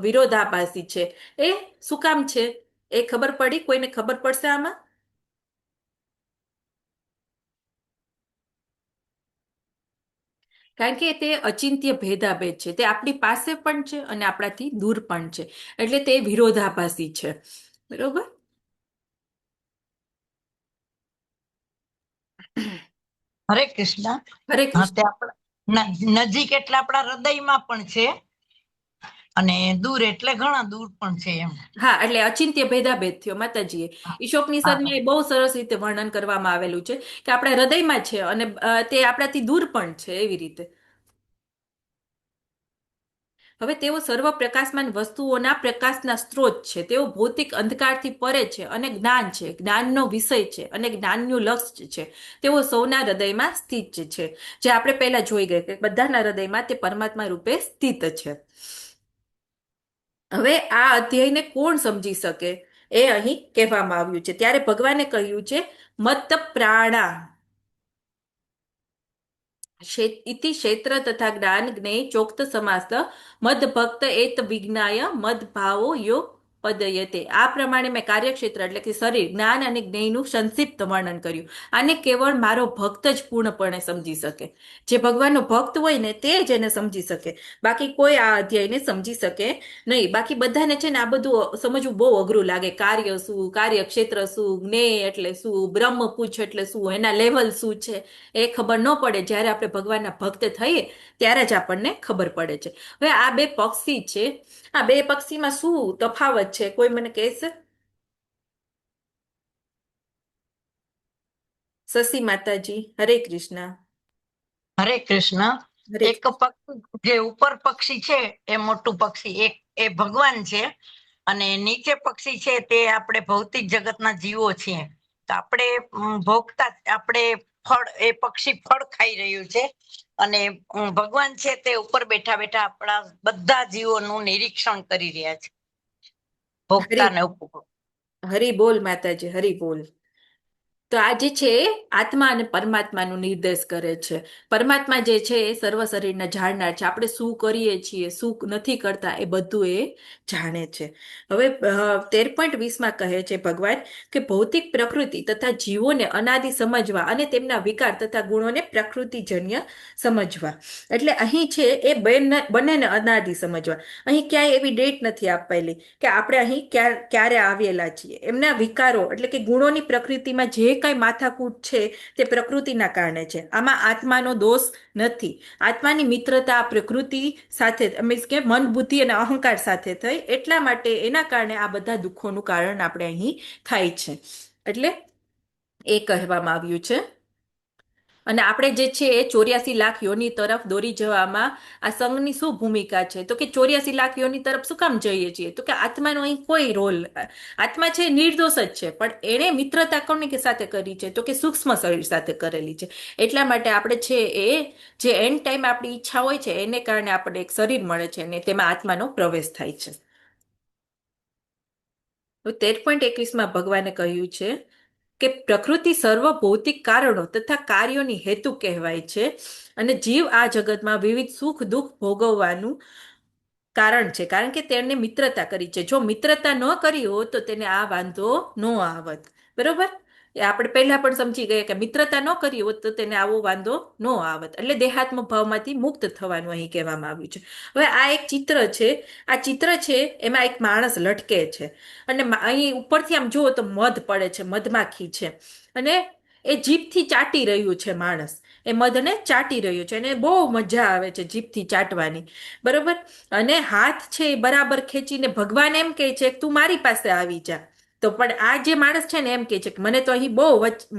વિરોધાભાસી છે એ શું કામ છે એ ખબર પડી? કોઈને ખબર પડશે આમાં? કારણ કે તે અચિંત્ય ભેદાભેદ છે. તે આપણી પાસે પણ છે અને આપણાથી દૂર પણ છે એટલે તે વિરોધાભાસી છે. બરોબર, હરે કૃષ્ણ. હરે હા, કૃષ્ણ. તે આપણા નજીક એટલે આપણા હૃદયમાં પણ છે અને દૂર એટલે ઘણા દૂર પણ છે એમ. હા, એટલે અચિંત્ય ભેદાભેદ થયો માતાજીએ. ઈશોપનિષદમાં એ બહુ સરસ રીતે વર્ણન કરવામાં આવેલું છે કે આપણા હૃદયમાં છે અને તે આપણાથી દૂર પણ છે એવી રીતે. હવે તેઓ સર્વ પ્રકાશમાન વસ્તુઓના પ્રકાશના સ્ત્રોત છે. તેઓ ભૌતિક અંધકારથી પરે છે અને જ્ઞાન છે, જ્ઞાનનો વિષય છે અને જ્ઞાનનું લક્ષ્ય છે. તેઓ સૌના હૃદયમાં સ્થિત છે. જે આપણે પહેલા જોઈ ગયા કે બધાના હૃદયમાં તે પરમાત્મા રૂપે સ્થિત છે. હવે આ અધ્યાયને કોણ સમજી શકે એ અહીં કહેવામાં આવ્યું છે. ત્યારે ભગવાને કહ્યું છે મત પ્રાણા ઇતિ ક્ષેત્ર તથા જ્ઞાન જ્ઞેય ચોક્ત સમાસ મદ ભક્ત એત વિજ્ઞાય મદ ભાવો યો પદયતે. આ પ્રમાણે મેં કાર્યક્ષેત્ર એટલે કે શરીર, જ્ઞાન અને જ્ઞેયનું સંક્ષિપ્ત વર્ણન કર્યું. આને કેવળ મારો ભક્ત જ પૂર્ણપણે સમજી શકે. જે ભગવાનનો ભક્ત હોય ને તે જ એને સમજી શકે, બાકી કોઈ આ અધ્યાયને સમજી શકે નહીં. બાકી બધાને છે ને આ બધું સમજવું બહુ અઘરું લાગે. કાર્ય શું, કાર્યક્ષેત્ર શું, જ્ઞેય એટલે શું, બ્રહ્મપુચ્છ એટલે શું, એના લેવલ શું છે એ ખબર ન પડે. જ્યારે આપણે ભગવાનના ભક્ત થઈએ ત્યારે જ આપણને ખબર પડે છે. હવે આ બે પક્ષી છે, આ બે પક્ષીમાં શું તફાવત છે કોઈ મને કહેશે? શશી માતાજી, હરે કૃષ્ણ. હરે કૃષ્ણ. હરે એક પક્ષી જે ઉપર પક્ષી છે એ મોટું પક્ષી એક એ ભગવાન છે, અને નીચે પક્ષી છે તે આપણે ભૌતિક જગતના જીવો છીએ. તો આપણે ભોગતા આપણે ફળ, એ પક્ષી ફળ ખાઈ રહ્યું છે, અને ભગવાન છે તે ઉપર બેઠા બેઠા આપણા બધા જીવોનું નિરીક્ષણ કરી રહ્યા છે, ભોગતા ને ઉપભોગ. હરી બોલ માતાજી, હરી બોલ. તો આ જે છે આત્મા અને પરમાત્માનું નિર્દેશ કરે છે. પરમાત્મા જે છે એ સર્વ શરીરના જાણનાર છે. આપણે શું કરીએ છીએ, શું નથી કરતા એ બધું એ જાણે છે. હવે 13.20 કહે છે ભગવાન કે ભૌતિક પ્રકૃતિ તથા જીવોને અનાદિ સમજવા અને તેમના વિકાર તથા ગુણોને પ્રકૃતિજન્ય સમજવા. એટલે અહીં છે એ બંનેને અનાદિ સમજવા. અહીં ક્યાંય એવી ડેટ નથી આપેલી કે આપણે અહીં ક્યારે આવેલા છીએ. એમના વિકારો એટલે કે ગુણોની પ્રકૃતિમાં જે કઈ માથાકૂટ છે તે પ્રકૃતિના કારણે છે. આમાં આત્માનો દોષ નથી. આત્માની મિત્રતા પ્રકૃતિ સાથે, મીન્સ કે મન, બુદ્ધિ અને અહંકાર સાથે થઈ, એટલા માટે એના કારણે આ બધા દુઃખોનું કારણ આપણે અહીં થાય છે. એટલે એ કહેવામાં આવ્યું છે. અને આપણે જે છે એ 84 લાખ યોની તરફ દોરી જવામાં આ સંઘની શું ભૂમિકા છે? તો કે 84 લાખ યોની તરફ શું કામ જઈએ છીએ? તો કે આત્માનો અહીં કોઈ રોલ, આત્મા છે નિર્દોષ જ છે, પણ એણે મિત્રતા કોની સાથે કરી છે? તો કે સૂક્ષ્મ શરીર સાથે કરેલી છે. એટલા માટે આપણે છે એ જે એન્ડ ટાઈમ આપણી ઈચ્છા હોય છે એને કારણે આપણે એક શરીર મળે છે અને તેમાં આત્માનો પ્રવેશ થાય છે. 13.21 ભગવાને કહ્યું છે કે પ્રકૃતિ સર્વ ભૌતિક કારણો તથા કાર્યોની હેતુ કહેવાય છે, અને જીવ આ જગતમાં વિવિધ સુખ દુઃખ ભોગવવાનું કારણ છે, કારણ કે તેને મિત્રતા કરી છે. જો મિત્રતા ન કરી હોત તો તેને આ વાંધો ન આવત. બરોબર? એ આપણે પહેલા પણ સમજી ગયા કે મિત્રતા ન કરી હોત તો તેને આવો વાંધો ન આવત. એટલે દેહાત્મ ભાવમાંથી મુક્ત થવાનું અહીં કહેવામાં આવ્યું છે. હવે આ એક ચિત્ર છે. આ ચિત્ર છે એમાં એક માણસ લટકે છે, અને અહીં ઉપરથી આમ જુઓ તો મધ પડે છે, મધમાખી છે, અને એ જીભથી ચાટી રહ્યું છે માણસ. એ મધને ચાટી રહ્યું છે અને બહુ મજા આવે છે જીભથી ચાટવાની. બરોબર? અને હાથ છે એ બરાબર ખેંચીને ભગવાન એમ કહે છે તું મારી પાસે આવી જા. તો પણ આ જે માણસ છે ને એમ કહે છે કે મને તો અહીં બહુ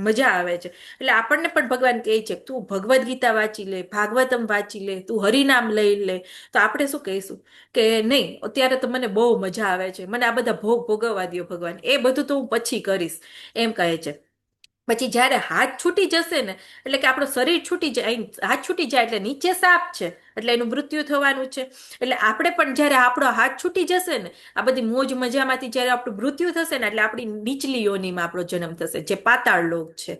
મજા આવે છે. એટલે આપણને પણ ભગવાન કહે છે તું ભગવદ્ ગીતા વાંચી લે, ભાગવતમ વાંચી લે, તું હરિનામ લઈ લે. તો આપણે શું કહીશું કે નહીં, અત્યારે તો મને બહુ મજા આવે છે, મને આ બધા ભોગ ભોગવવા દો ભગવાન, એ બધું તો હું પછી કરીશ, એમ કહે છે. પછી જ્યારે હાથ છૂટી જશે ને, એટલે કે આપણું શરીર છૂટી જાય, અહીં હાથ છૂટી જાય એટલે નીચે સાપ છે, એટલે એનું મૃત્યુ થવાનું છે. એટલે આપણે પણ જ્યારે આપણો હાથ છૂટી જશે ને, આ બધી મોજ મજામાંથી જ્યારે આપણું મૃત્યુ થશે ને, એટલે આપણી નીચલી યોનિમાં આપણો જન્મ થશે, જે પાતાળ લોક છે.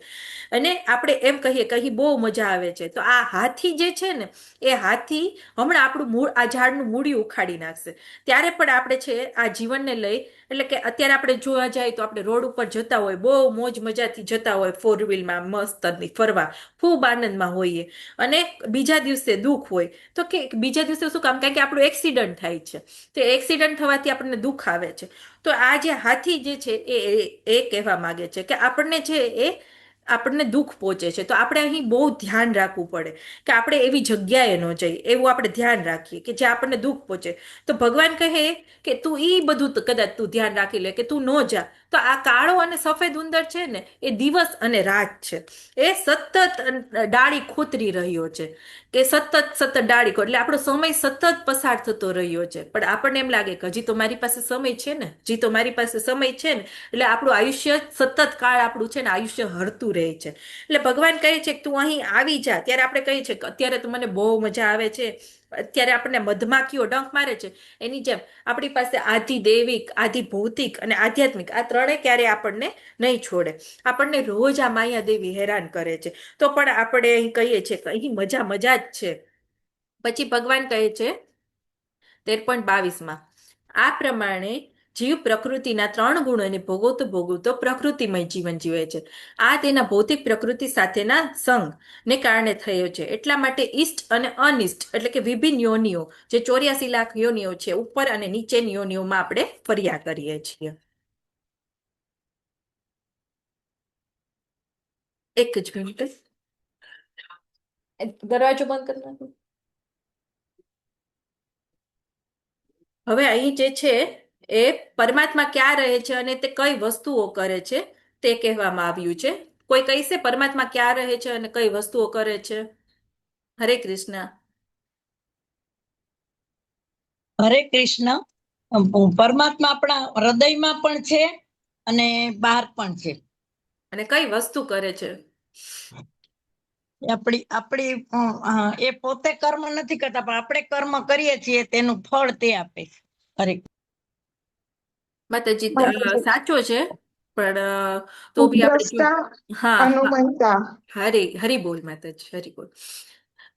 અને આપણે એમ કહીએ કે અહીં બહુ મજા આવે છે. તો આ હાથી જે છે ને, એ હાથી હમણાં આપણું મૂળ, આ ઝાડનું મૂળિયું ઉખાડી નાખશે. ત્યારે પણ આપણે છે આ જીવનને લઈ, એટલે કે અત્યારે આપણે જોવા જઈએ તો આપણે રોડ ઉપર જતા હોય, બહુ મોજ મજાથી જતા હોય, 4 વ્હીલમાં મસ્ત ફરવા, ખૂબ આનંદમાં હોઈએ, અને બીજા દિવસે દુઃખ હોય. તો કે બીજા દિવસે શું કામ? કારણ કે આપણું એક્સિડન્ટ થાય છે. તો એક્સિડન્ટ થવાથી આપણને દુઃખ આવે છે. તો આ જે હાથી જે છે એ કહેવા માંગે છે કે આપણને છે એ આપણને દુઃખ પહોંચે છે. તો આપણે અહીં બહુ ધ્યાન રાખવું પડે કે આપણે એવી જગ્યાએ ન જઈએ, એવું આપણે ધ્યાન રાખીએ કે જે આપણને દુઃખ પહોંચે. તો ભગવાન કહે કે તું એ બધું કદાચ તું ધ્યાન રાખી લે કે તું ન જા, તો આ કાળો અને સફેદ ઉંદર છે ને એ દિવસ અને રાત છે. એ સતત ડાળી ખોતરી રહ્યો છે, કે સતત ડાળી એટલે આપણો સમય સતત પસાર થતો રહ્યો છે. પણ આપણને એમ લાગે કે હજી તો મારી પાસે સમય છે ને, હજી તો મારી પાસે સમય છે ને, એટલે આપણું આયુષ્ય સતત કાળ આપણું છે ને આયુષ્ય હરતું રહે છે. એટલે ભગવાન કહે છે કે તું અહીં આવી જા. ત્યારે આપણે કહીએ છીએ કે અત્યારે તો મને બહુ મજા આવે છે, અત્યારે આપણને મધમાખીઓ ડંખ મારે છે, એની જેમ આપણી પાસે આધિ દૈવિક, આધિ ભૌતિક અને આધ્યાત્મિક આ ત્રણેય ક્યારે આપણને નહીં છોડે. આપણને રોજ આ માયા દેવી હેરાન કરે છે, તો પણ આપણે અહીં કહીએ છીએ કે અહીં મજા મજા જ છે. પછી ભગવાન કહે છે 13.22માં, આ પ્રમાણે જીવ પ્રકૃતિના 3 ગુણોને ભોગવતો ભોગવતો પ્રકૃતિમય જીવન જીવે છે. આ તેના ભૌતિક પ્રકૃતિ સાથેના સંગ ને કારણે થયો છે. એટલા માટે ઈષ્ટ અને અનિષ્ટ એટલે કે વિભિન્ન યોનિઓ, જે 84 લાખ યોનિઓ છે, ઉપર અને નીચેની યોનિઓમાં આપણે ફર્યા કરીએ છીએ. એક જ મિનિટ, દરવાજો બંધ કરી નાખો. હવે અહીં જે છે એ પરમાત્મા ક્યાં રહે છે અને તે કઈ વસ્તુઓ કરે છે તે કહેવામાં આવ્યું છે. કોઈ કહેશે પરમાત્મા ક્યાં રહે છે અને કઈ વસ્તુઓ કરે છે? હરે કૃષ્ણ. હરે કૃષ્ણ. પરમાત્મા આપણા હૃદયમાં પણ છે અને બહાર પણ છે. અને કઈ વસ્તુ કરે છે? આપણી આપણી એ પોતે કર્મ નથી કરતા, પણ આપણે કર્મ કરીએ છીએ તેનું ફળ તે આપે છે. હરે માતાજી સાચો છે, પણ તો બી આપણે ઉપદ્રષ્ટા હા હા, હનુમંતા. હરી હરી બોલ માતાજી, હરી બોલ.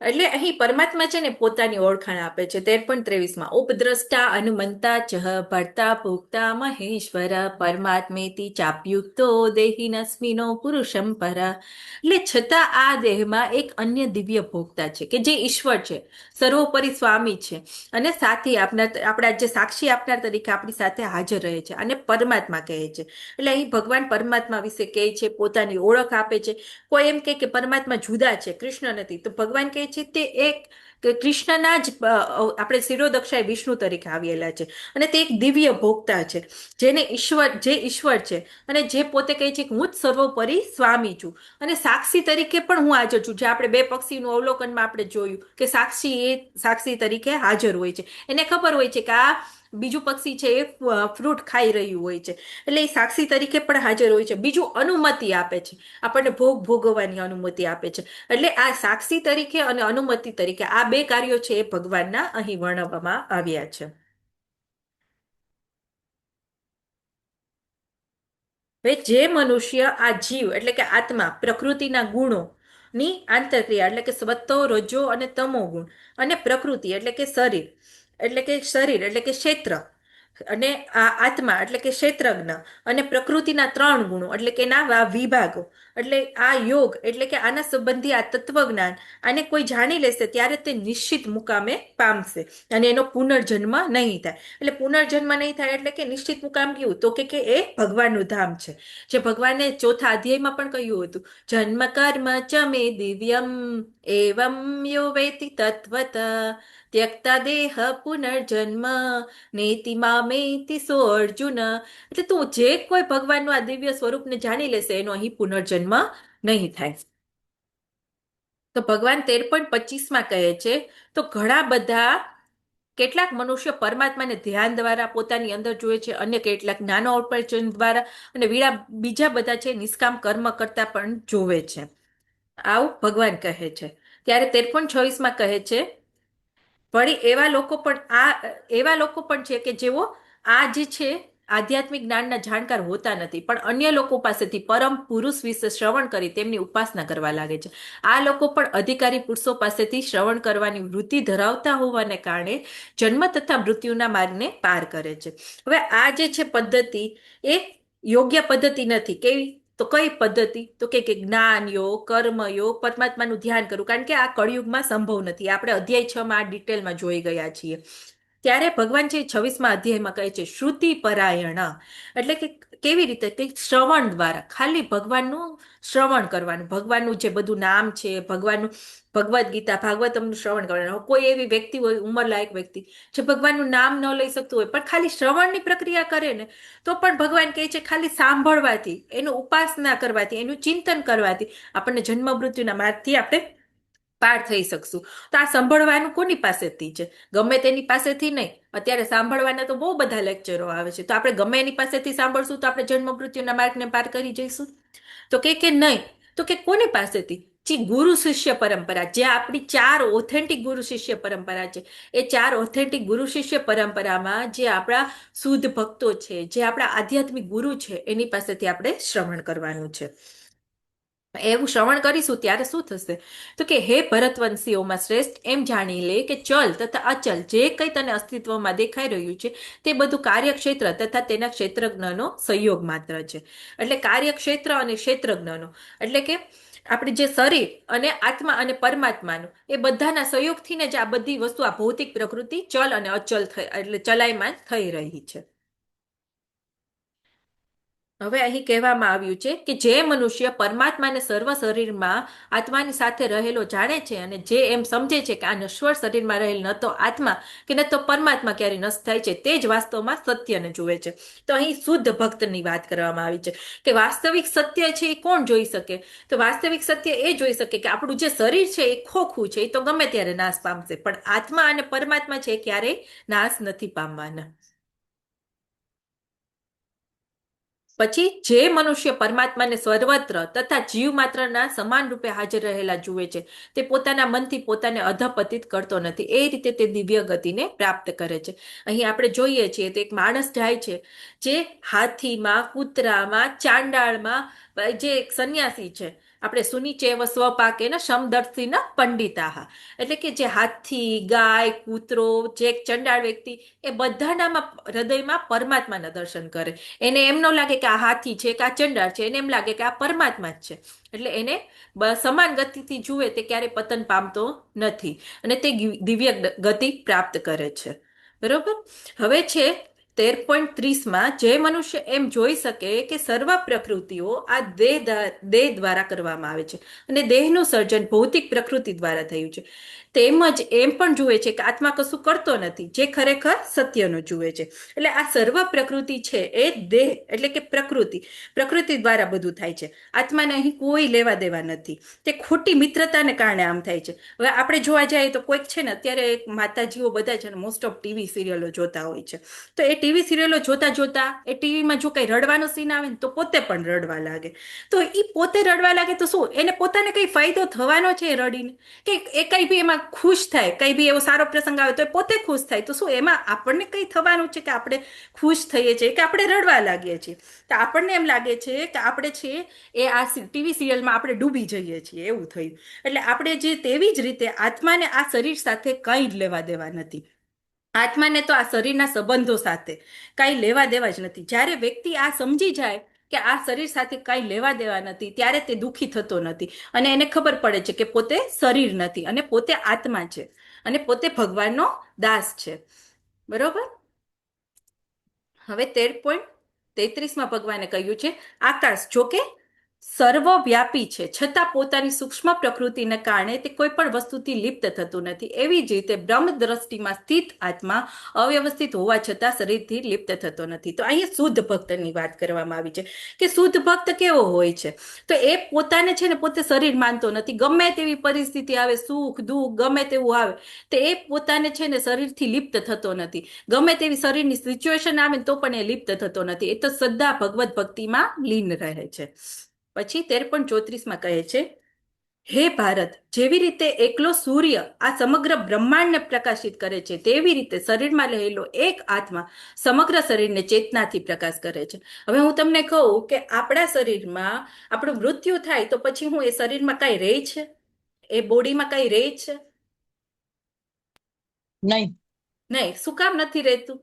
એટલે અહીં પરમાત્મા છે ને પોતાની ઓળખાણ આપે છે 13.23માં, ઉપદ્રષ્ટા હનુમંતા ચહ ભર્તા ભોક્તા મહેશ્વર પરમાત્મેતિ ચાપ્યુક્તો દેહિનસ્મિનો પુરુષમ પરા. એટલે છતાં આ દેહમાં એક અન્ય દિવ્ય ભોક્તા છે કે જે ઈશ્વર છે, સર્વોપરી સ્વામી છે, અને સાથી આપણા જે સાક્ષી આપનાર તરીકે આપણી સાથે હાજર રહે છે, અને પરમાત્મા કહે છે. એટલે અહીં ભગવાન પરમાત્મા વિશે કહે છે, પોતાની ઓળખ આપે છે. કોઈ એમ કે પરમાત્મા જુદા છે, કૃષ્ણ નથી, તો ભગવાન કહે છે તે એક કૃષ્ણના જ આપણે શિરોદક્ષાએ વિષ્ણુ તરીકે આવેલા છે, અને તે એક દિવ્ય ભોક્તા છે, જેને ઈશ્વર જે ઈશ્વર છે, અને જે પોતે કહે છે કે હું જ સર્વોપરી સ્વામી છું, અને સાક્ષી તરીકે પણ હું હાજર છું. જે આપણે બે પક્ષીનું અવલોકનમાં આપણે જોયું કે સાક્ષી એ સાક્ષી તરીકે હાજર હોય છે. એને ખબર હોય છે કે આ બીજું પક્ષી છે એ ફ્રૂટ ખાઈ રહ્યું હોય છે, એટલે એ સાક્ષી તરીકે પણ હાજર હોય છે. બીજું અનુમતિ આપે છે, આપણને ભોગ ભોગવવાની અનુમતિ આપે છે. એટલે આ સાક્ષી તરીકે અને અનુમતિ તરીકે આ બે કાર્યો છે એ ભગવાનના અહીં વર્ણવવામાં આવ્યા છે. હવે જે મનુષ્ય આ જીવ એટલે કે આત્મા પ્રકૃતિના ગુણો ની આંતરક્રિયા એટલે કે સત્વ રજો અને તમો ગુણ, અને પ્રકૃતિ એટલે કે શરીર એટલે કે ક્ષેત્ર, અને આ આત્મા એટલે કે ક્ષેત્રજ્ઞ, અને પ્રકૃતિના 3 ગુણો એટલે કે એના વિભાગો, એટલે આ યોગ એટલે કે આના સંબંધી આ તત્વજ્ઞાન, આને કોઈ જાણી લેશે ત્યારે તે નિશ્ચિત મુકામે પામશે, અને એનો પુનર્જન્મ નહીં થાય. એટલે પુનર્જન્મ નહીં થાય એટલે કે નિશ્ચિત મુકામ કેવું, તો કે એ ભગવાનનું ધામ છે. જે ભગવાને 4થા અધ્યાયમાં પણ કહ્યું હતું, જન્મ કર્મ ચ મે દિવ્યમ એવમ યો વેતિ તત્વત ત્યક્તા દેહ પુનર્જન્મ નેતિ મામેતિ સો અર્જુન. એટલે તું જે કોઈ ભગવાનનું આ દિવ્ય સ્વરૂપને જાણી લેશે એનો અહીં પુનર્જન્મ નહીં થાય. તો ભગવાન 13.25માં કહે છે, તો ઘણા બધા કેટલાક મનુષ્ય પરમાત્માને ધ્યાન દ્વારા પોતાની અંદર જોવે છે, અન્ય કેટલાક જ્ઞાનો અર્પણ દ્વારા, અને બીજા બધા છે નિષ્કામ કર્મ કરતા પણ જોવે છે. આવું ભગવાન કહે છે. ત્યારે 13.26માં કહે છે, વળી એવા લોકો પણ છે કે જેઓ આ જે છે આધ્યાત્મિક જ્ઞાનના જાણકાર હોતા નથી, પણ અન્ય લોકો પાસેથી પરમ પુરુષ વિશે શ્રવણ કરી તેમની ઉપાસના કરવા લાગે છે. આ લોકો પણ અધિકારી પુરુષો પાસેથી શ્રવણ કરવાની વૃત્તિ ધરાવતા હોવાને કારણે જન્મ તથા મૃત્યુના માર્ગને પાર કરે છે. હવે આ જે છે પદ્ધતિ એ યોગ્ય પદ્ધતિ નથી. કેવી? તો કઈ પદ્ધતિ? તો કે જ્ઞાન યોગ, કર્મ યોગ, પરમાત્માનું ધ્યાન કરવું, કારણ કે આ કળિયુગમાં સંભવ નથી. આપણે અધ્યાય 6માં આ ડિટેલમાં જોઈ ગયા છીએ. ત્યારે ભગવાન છે 26મા અધ્યાયમાં કહે છે શ્રુતિ પરાયણ, એટલે કે કેવી રીતે કે શ્રવણ દ્વારા, ખાલી ભગવાનનું શ્રવણ કરવાનું, ભગવાનનું જે બધું નામ છે, ભગવાનનું ભગવદ્ ગીતા ભાગવતમનું શ્રવણ કરવાનું. કોઈ એવી વ્યક્તિ હોય, ઉંમરલાયક વ્યક્તિ જે ભગવાનનું નામ ન લઈ શકતું હોય પણ ખાલી શ્રવણની પ્રક્રિયા કરે ને તો પણ ભગવાન કહે છે ખાલી સાંભળવાથી, એનું ઉપાસના કરવાથી, એનું ચિંતન કરવાથી આપણને જન્મ મૃત્યુના માર્ગથી આપણે પાર થઈ શકશું. તો આ સાંભળવાનું કોની પાસેથી છે? ગમે તેની પાસેથી નહીં. અત્યારે સાંભળવાના તો બહુ બધા લેક્ચરો આવે છે, તો આપણે ગમે એની પાસેથી સાંભળશું તો આપણે જન્મ મૃત્યુના માર્ગને પાર કરી જઈશું? તો કે નહીં. તો કે કોની પાસેથી? જે ગુરુ શિષ્ય પરંપરા, જે આપણી 4 ઓથેન્ટિક ગુરુ શિષ્ય પરંપરા છે, એ 4 ઓથેન્ટિક ગુરુ શિષ્ય પરંપરામાં જે આપણા શુદ્ધ ભક્તો છે, જે આપણા આધ્યાત્મિક ગુરુ છે, એની પાસેથી આપણે શ્રવણ કરવાનું છે. એવું શ્રવણ કરીશું ત્યારે શું થશે? તો કે હે ભરતવંશીઓમાં શ્રેષ્ઠ, એમ જાણી લે કે ચલ તથા અચલ જે કંઈ તને અસ્તિત્વમાં દેખાઈ રહ્યું છે તે બધું કાર્યક્ષેત્ર તથા તેના ક્ષેત્રજ્ઞનો સંયોગ માત્ર છે. એટલે કાર્યક્ષેત્ર અને ક્ષેત્રજ્ઞનો એટલે કે આપણે જે શરીર અને આત્મા અને પરમાત્માનું એ બધાના સંયોગથી ને જ આ બધી વસ્તુ, આ ભૌતિક પ્રકૃતિ ચલ અને અચલ એટલે ચલાયમાન થઈ રહી છે. હવે અહીં કહેવામાં આવ્યું છે કે જે મનુષ્ય પરમાત્માને સર્વ શરીરમાં આત્માની સાથે રહેલો જાણે છે અને જે એમ સમજે છે કે આ નશ્વર શરીરમાં રહેલ ન તો આત્મા કે ન તો પરમાત્મા ક્યારે નષ્ટ થાય છે, તે જ વાસ્તવમાં સત્યને જુએ છે. તો અહીં શુદ્ધ ભક્તની વાત કરવામાં આવી છે કે વાસ્તવિક સત્ય છે એ કોણ જોઈ શકે? તો વાસ્તવિક સત્ય એ જોઈ શકે કે આપણું જે શરીર છે એ ખોખું છે, એ તો ગમે ત્યારે નાશ પામશે, પણ આત્મા અને પરમાત્મા છે એ ક્યારેય નાશ નથી પામવાના. પછી જે મનુષ્ય પરમાત્માને સર્વત્ર તથા જીવ માત્રના સમાન રૂપે હાજર રહેલા જુએ છે તે પોતાના મનથી પોતાને અધપતિત કરતો નથી, એ રીતે તે દિવ્ય ગતિને પ્રાપ્ત કરે છે. અહીં આપણે જોઈએ છીએ તો એક માણસ જાય છે જે હાથીમાં, કૂતરામાં, ચાંડાળમાં, જે એક સંન્યાસી છે, આપણે સુનિચેવ સ્વપાકેન સમદર્શિન પંડિતાહ, એટલે કે જે હાથી, ગાય, કૂતરો, જે એક ચંડાળ વ્યક્તિ, એ બધાનામાં હૃદયમાં પરમાત્માના દર્શન કરે. એને એમ ન લાગે કે આ હાથી છે કે આ ચંડાળ છે, એને એમ લાગે કે આ પરમાત્મા જ છે. એટલે એને સમાન ગતિથી જુએ તે ક્યારેય પતન પામતો નથી અને તે દિવ્ય ગતિ પ્રાપ્ત કરે છે. બરોબર. હવે છે 13.30માં જે મનુષ્ય એમ જોઈ શકે કે સર્વ પ્રકૃતિઓ આ દેહ દ્વારા કરવામાં આવે છે અને દેહનું સર્જન ભૌતિક પ્રકૃતિ દ્વારા થયું છે, તેમજ એમ પણ જુએ છે કે આત્મા કશું કરતો નથી, જે ખરેખર સત્યનું જુએ છે. એટલે આ સર્વ પ્રકૃતિ છે એ દેહ એટલે કે પ્રકૃતિ દ્વારા બધું થાય છે. આત્માને અહીં કોઈ લેવા દેવા નથી, તે ખોટી મિત્રતાને કારણે આમ થાય છે. હવે આપણે જોવા જઈએ તો કોઈક છે ને, અત્યારે માતાજીઓ બધા છે ને મોસ્ટ ઓફ ટીવી સિરિયલો જોતા હોય છે, તો એ ટીવી સિરિયલો જોતા જોતા એ ટીવીમાં જો કઈ રડવાનો સીન આવે ને તો પોતે પણ રડવા લાગે. તો એ પોતે રડવા લાગે તો શું એને પોતાને કઈ ફાયદો થવાનો છે રડીને? કે એ કઈ બી એમાં ખુશ થાય, કઈ બી એવો સારો પ્રસંગ આવે તો એ પોતે ખુશ થાય, તો શું એમાં આપણને કઈ થવાનું છે કે આપણે ખુશ થઈએ છીએ કે આપણે રડવા લાગીએ છીએ? તો આપણને એમ લાગે છે કે આપણે છે એ આ ટીવી સિરિયલમાં આપણે ડૂબી જઈએ છીએ, એવું થયું. એટલે આપણે જે તેવી જ રીતે આત્માને આ શરીર સાથે કંઈ જ લેવા દેવા નથી. આત્માને તો આ શરીરના સંબંધો સાથે કાંઈ લેવા દેવા જ નથી. જ્યારે વ્યક્તિ આ સમજી જાય કે આ શરીર સાથે કાંઈ લેવા દેવા નથી, ત્યારે તે દુઃખી થતો નથી અને એને ખબર પડે છે કે પોતે શરીર નથી અને પોતે આત્મા છે અને પોતે ભગવાનનો દાસ છે. બરોબર. હવે 13.33માં ભગવાને કહ્યું છે આકાશ જોકે સર્વવ્યાપી છે છતાં પોતાની સૂક્ષ્મ પ્રકૃતિને કારણે તે કોઈ પણ વસ્તુથી લિપ્ત થતું નથી. એવી જ રીતે બ્રહ્મ દ્રષ્ટિમાં સ્થિત આત્મા અવ્યવસ્થિત હોવા છતાં શરીરથી લિપ્ત થતો નથી. તો અહીં શુદ્ધ ભક્તની વાત કરવામાં આવી છે કે શુદ્ધ ભક્ત કેવો હોય છે? તો એ પોતાને છે ને પોતે શરીર માનતો નથી. ગમે તેવી પરિસ્થિતિ આવે, સુખ દુઃખ ગમે તેવું આવે, તો એ પોતાને છે ને શરીરથી લિપ્ત થતો નથી. ગમે તેવી શરીરની સિચ્યુએશન આવે તો પણ એ લિપ્ત થતો નથી. એ તો સદા ભગવત ભક્તિમાં લીન રહે છે. પછી 13.34માં કહે છે હે ભારત, જેવી રીતે એકલો સૂર્ય આ સમગ્ર બ્રહ્માંડને પ્રકાશિત કરે છે, તેવી રીતે શરીરમાં રહેલો એક આત્મા સમગ્ર શરીરને ચેતનાથી પ્રકાશ કરે છે. હવે હું તમને કહું કે આપણા શરીરમાં આપણું મૃત્યુ થાય તો પછી હું એ શરીરમાં કઈ રહે છે? એ બોડીમાં કઈ રહે છે? નહીં. નહીં. શું કામ નથી રહેતું?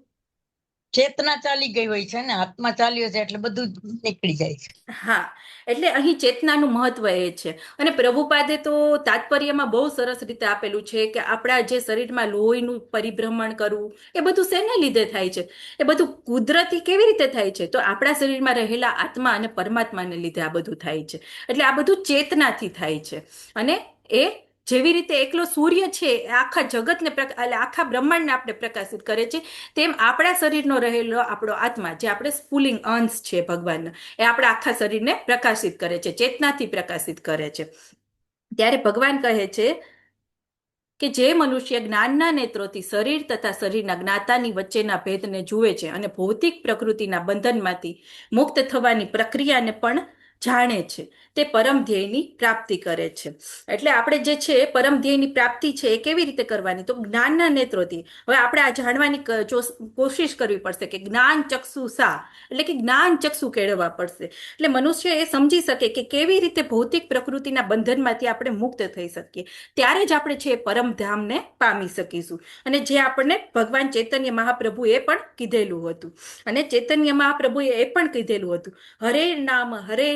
ચેતના ચાલી ગઈ હોય છે ને, આત્મા ચાલ્યો છે એટલે બધું જ નીકળી જાય છે. હા, એટલે અહીં ચેતનાનું મહત્વ એ છે. અને પ્રભુપાદે તો તાત્પર્યમાં બહુ સરસ રીતે આપેલું છે કે આપણા જે શરીરમાં લોહીનું પરિભ્રમણ કરવું એ બધું શેને લીધે થાય છે, એ બધું કુદરતી કેવી રીતે થાય છે, તો આપણા શરીરમાં રહેલા આત્મા અને પરમાત્માને લીધે આ બધું થાય છે. એટલે આ બધું ચેતનાથી થાય છે. અને એ જેવી રીતે એકલો સૂર્ય છે એ આખા જગતને એટલે આખા બ્રહ્માંડને આપણે પ્રકાશિત કરે છે, તેમ આપણા શરીરનો રહેલો આપણો આત્મા, જે આપણે સ્ફુલિંગ અંશ છે ભગવાનના, એ આપણા આખા શરીરને પ્રકાશિત કરે છે, ચેતનાથી પ્રકાશિત કરે છે. ત્યારે ભગવાન કહે છે કે જે મનુષ્ય જ્ઞાનના નેત્રોથી શરીર તથા શરીરના જ્ઞાતાની વચ્ચેના ભેદને જુએ છે અને ભૌતિક પ્રકૃતિના બંધનમાંથી મુક્ત થવાની પ્રક્રિયાને પણ જાણે છે, તે પરમ ધ્યેયની પ્રાપ્તિ કરે છે. એટલે આપણે જે છે પરમ ધ્યેયની પ્રાપ્તિ છે એ કેવી રીતે કરવાની, તો જ્ઞાનના નેત્રોથી. હવે આપણે આ જાણવાની કોશિશ કરવી પડશે કે જ્ઞાન ચક્ષુ સા, એટલે કે જ્ઞાન ચક્ષુ કેળવવા પડશે. એટલે મનુષ્ય એ સમજી શકે કે કેવી રીતે ભૌતિક પ્રકૃતિના બંધનમાંથી આપણે મુક્ત થઈ શકીએ. ત્યારે જ આપણે છે પરમધામને પામી શકીશું. અને જે આપણને ભગવાન ચૈતન્ય મહાપ્રભુએ પણ કીધેલું હતું. અને ચૈતન્ય મહાપ્રભુએ એ પણ કીધેલું હતું, હરે નામ હરે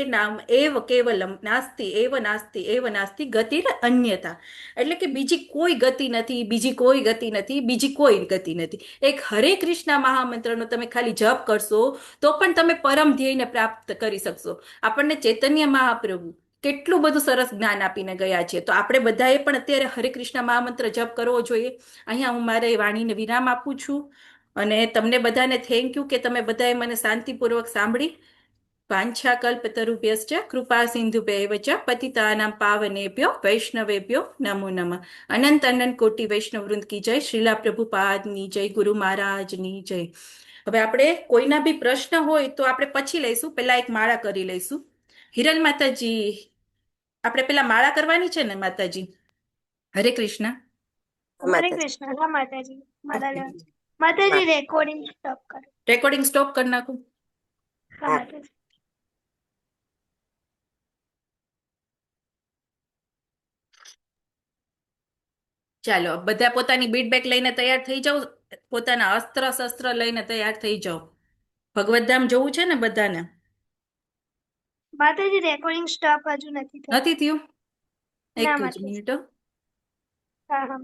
નામ એવ કેવલમ નાસ્તિ એવ નાસ્તિ એવ નાસ્તિ ગતિર અન્યતા. એટલે કે બીજી કોઈ ગતિ નથી, બીજી કોઈ ગતિ નથી, બીજી કોઈ ગતિ નથી. એક હરે કૃષ્ણ મહામંત્રનો તમે ખાલી જપ કરશો તો પણ તમે પરમ ધ્યેયને પ્રાપ્ત કરી શકશો. આપણને ચૈતન્ય મહાપ્રભુ કેટલું બધું સરસ જ્ઞાન આપીને ગયા છે, તો આપણે બધાએ પણ અત્યારે હરે કૃષ્ણ મહામંત્ર જપ કરવો જોઈએ. અહીંયા હું મારી વાણીને વિરામ આપું છું. અને તમને બધાને થેન્ક યુ કે તમે બધાએ મને શાંતિપૂર્વક સાંભળી. વાંછાકલ્પતરુભ્યશ્ચ કૃપા સિંધુભ્યૈવ ચ પતિતાનાં પાવનેભ્યો વૈષ્ણવેભ્યો નમો નમઃ. અનંત અનંત કોટી વૈષ્ણવ વૃંદ કી જય. શ્રીલા પ્રભુપાદની જય. ગુરુ મહારાજની જય. હવે આપણે કોઈના બી પ્રશ્ન હોય તો આપણે પછી લઈશું, પેલા એક માળા કરી લઈશું. હિરલ માતાજી, આપણે પેલા માળા કરવાની છે ને માતાજી? હરે કૃષ્ણ. હરે માતાજી. કૃષ્ણ. હા માતાજી, મારા લેવા છે. માતાજી રેકોર્ડિંગ સ્ટોપ કરો. રેકોર્ડિંગ સ્ટોપ કરી નાખું. હા માતાજી. ચાલો બધા પોતાની બીડબેક લઈને તૈયાર થઈ જાઓ, પોતાના અસ્ત્ર શસ્ત્ર લઈને તૈયાર થઈ જાઓ. ભગવતધામ જવું છે ને બધાને? માતાજી રેકોર્ડિંગ સ્ટોપ હજુ નથી થયું. નથી થયું? એક ના જ માતાજી. મિનિટ હો. હા હા.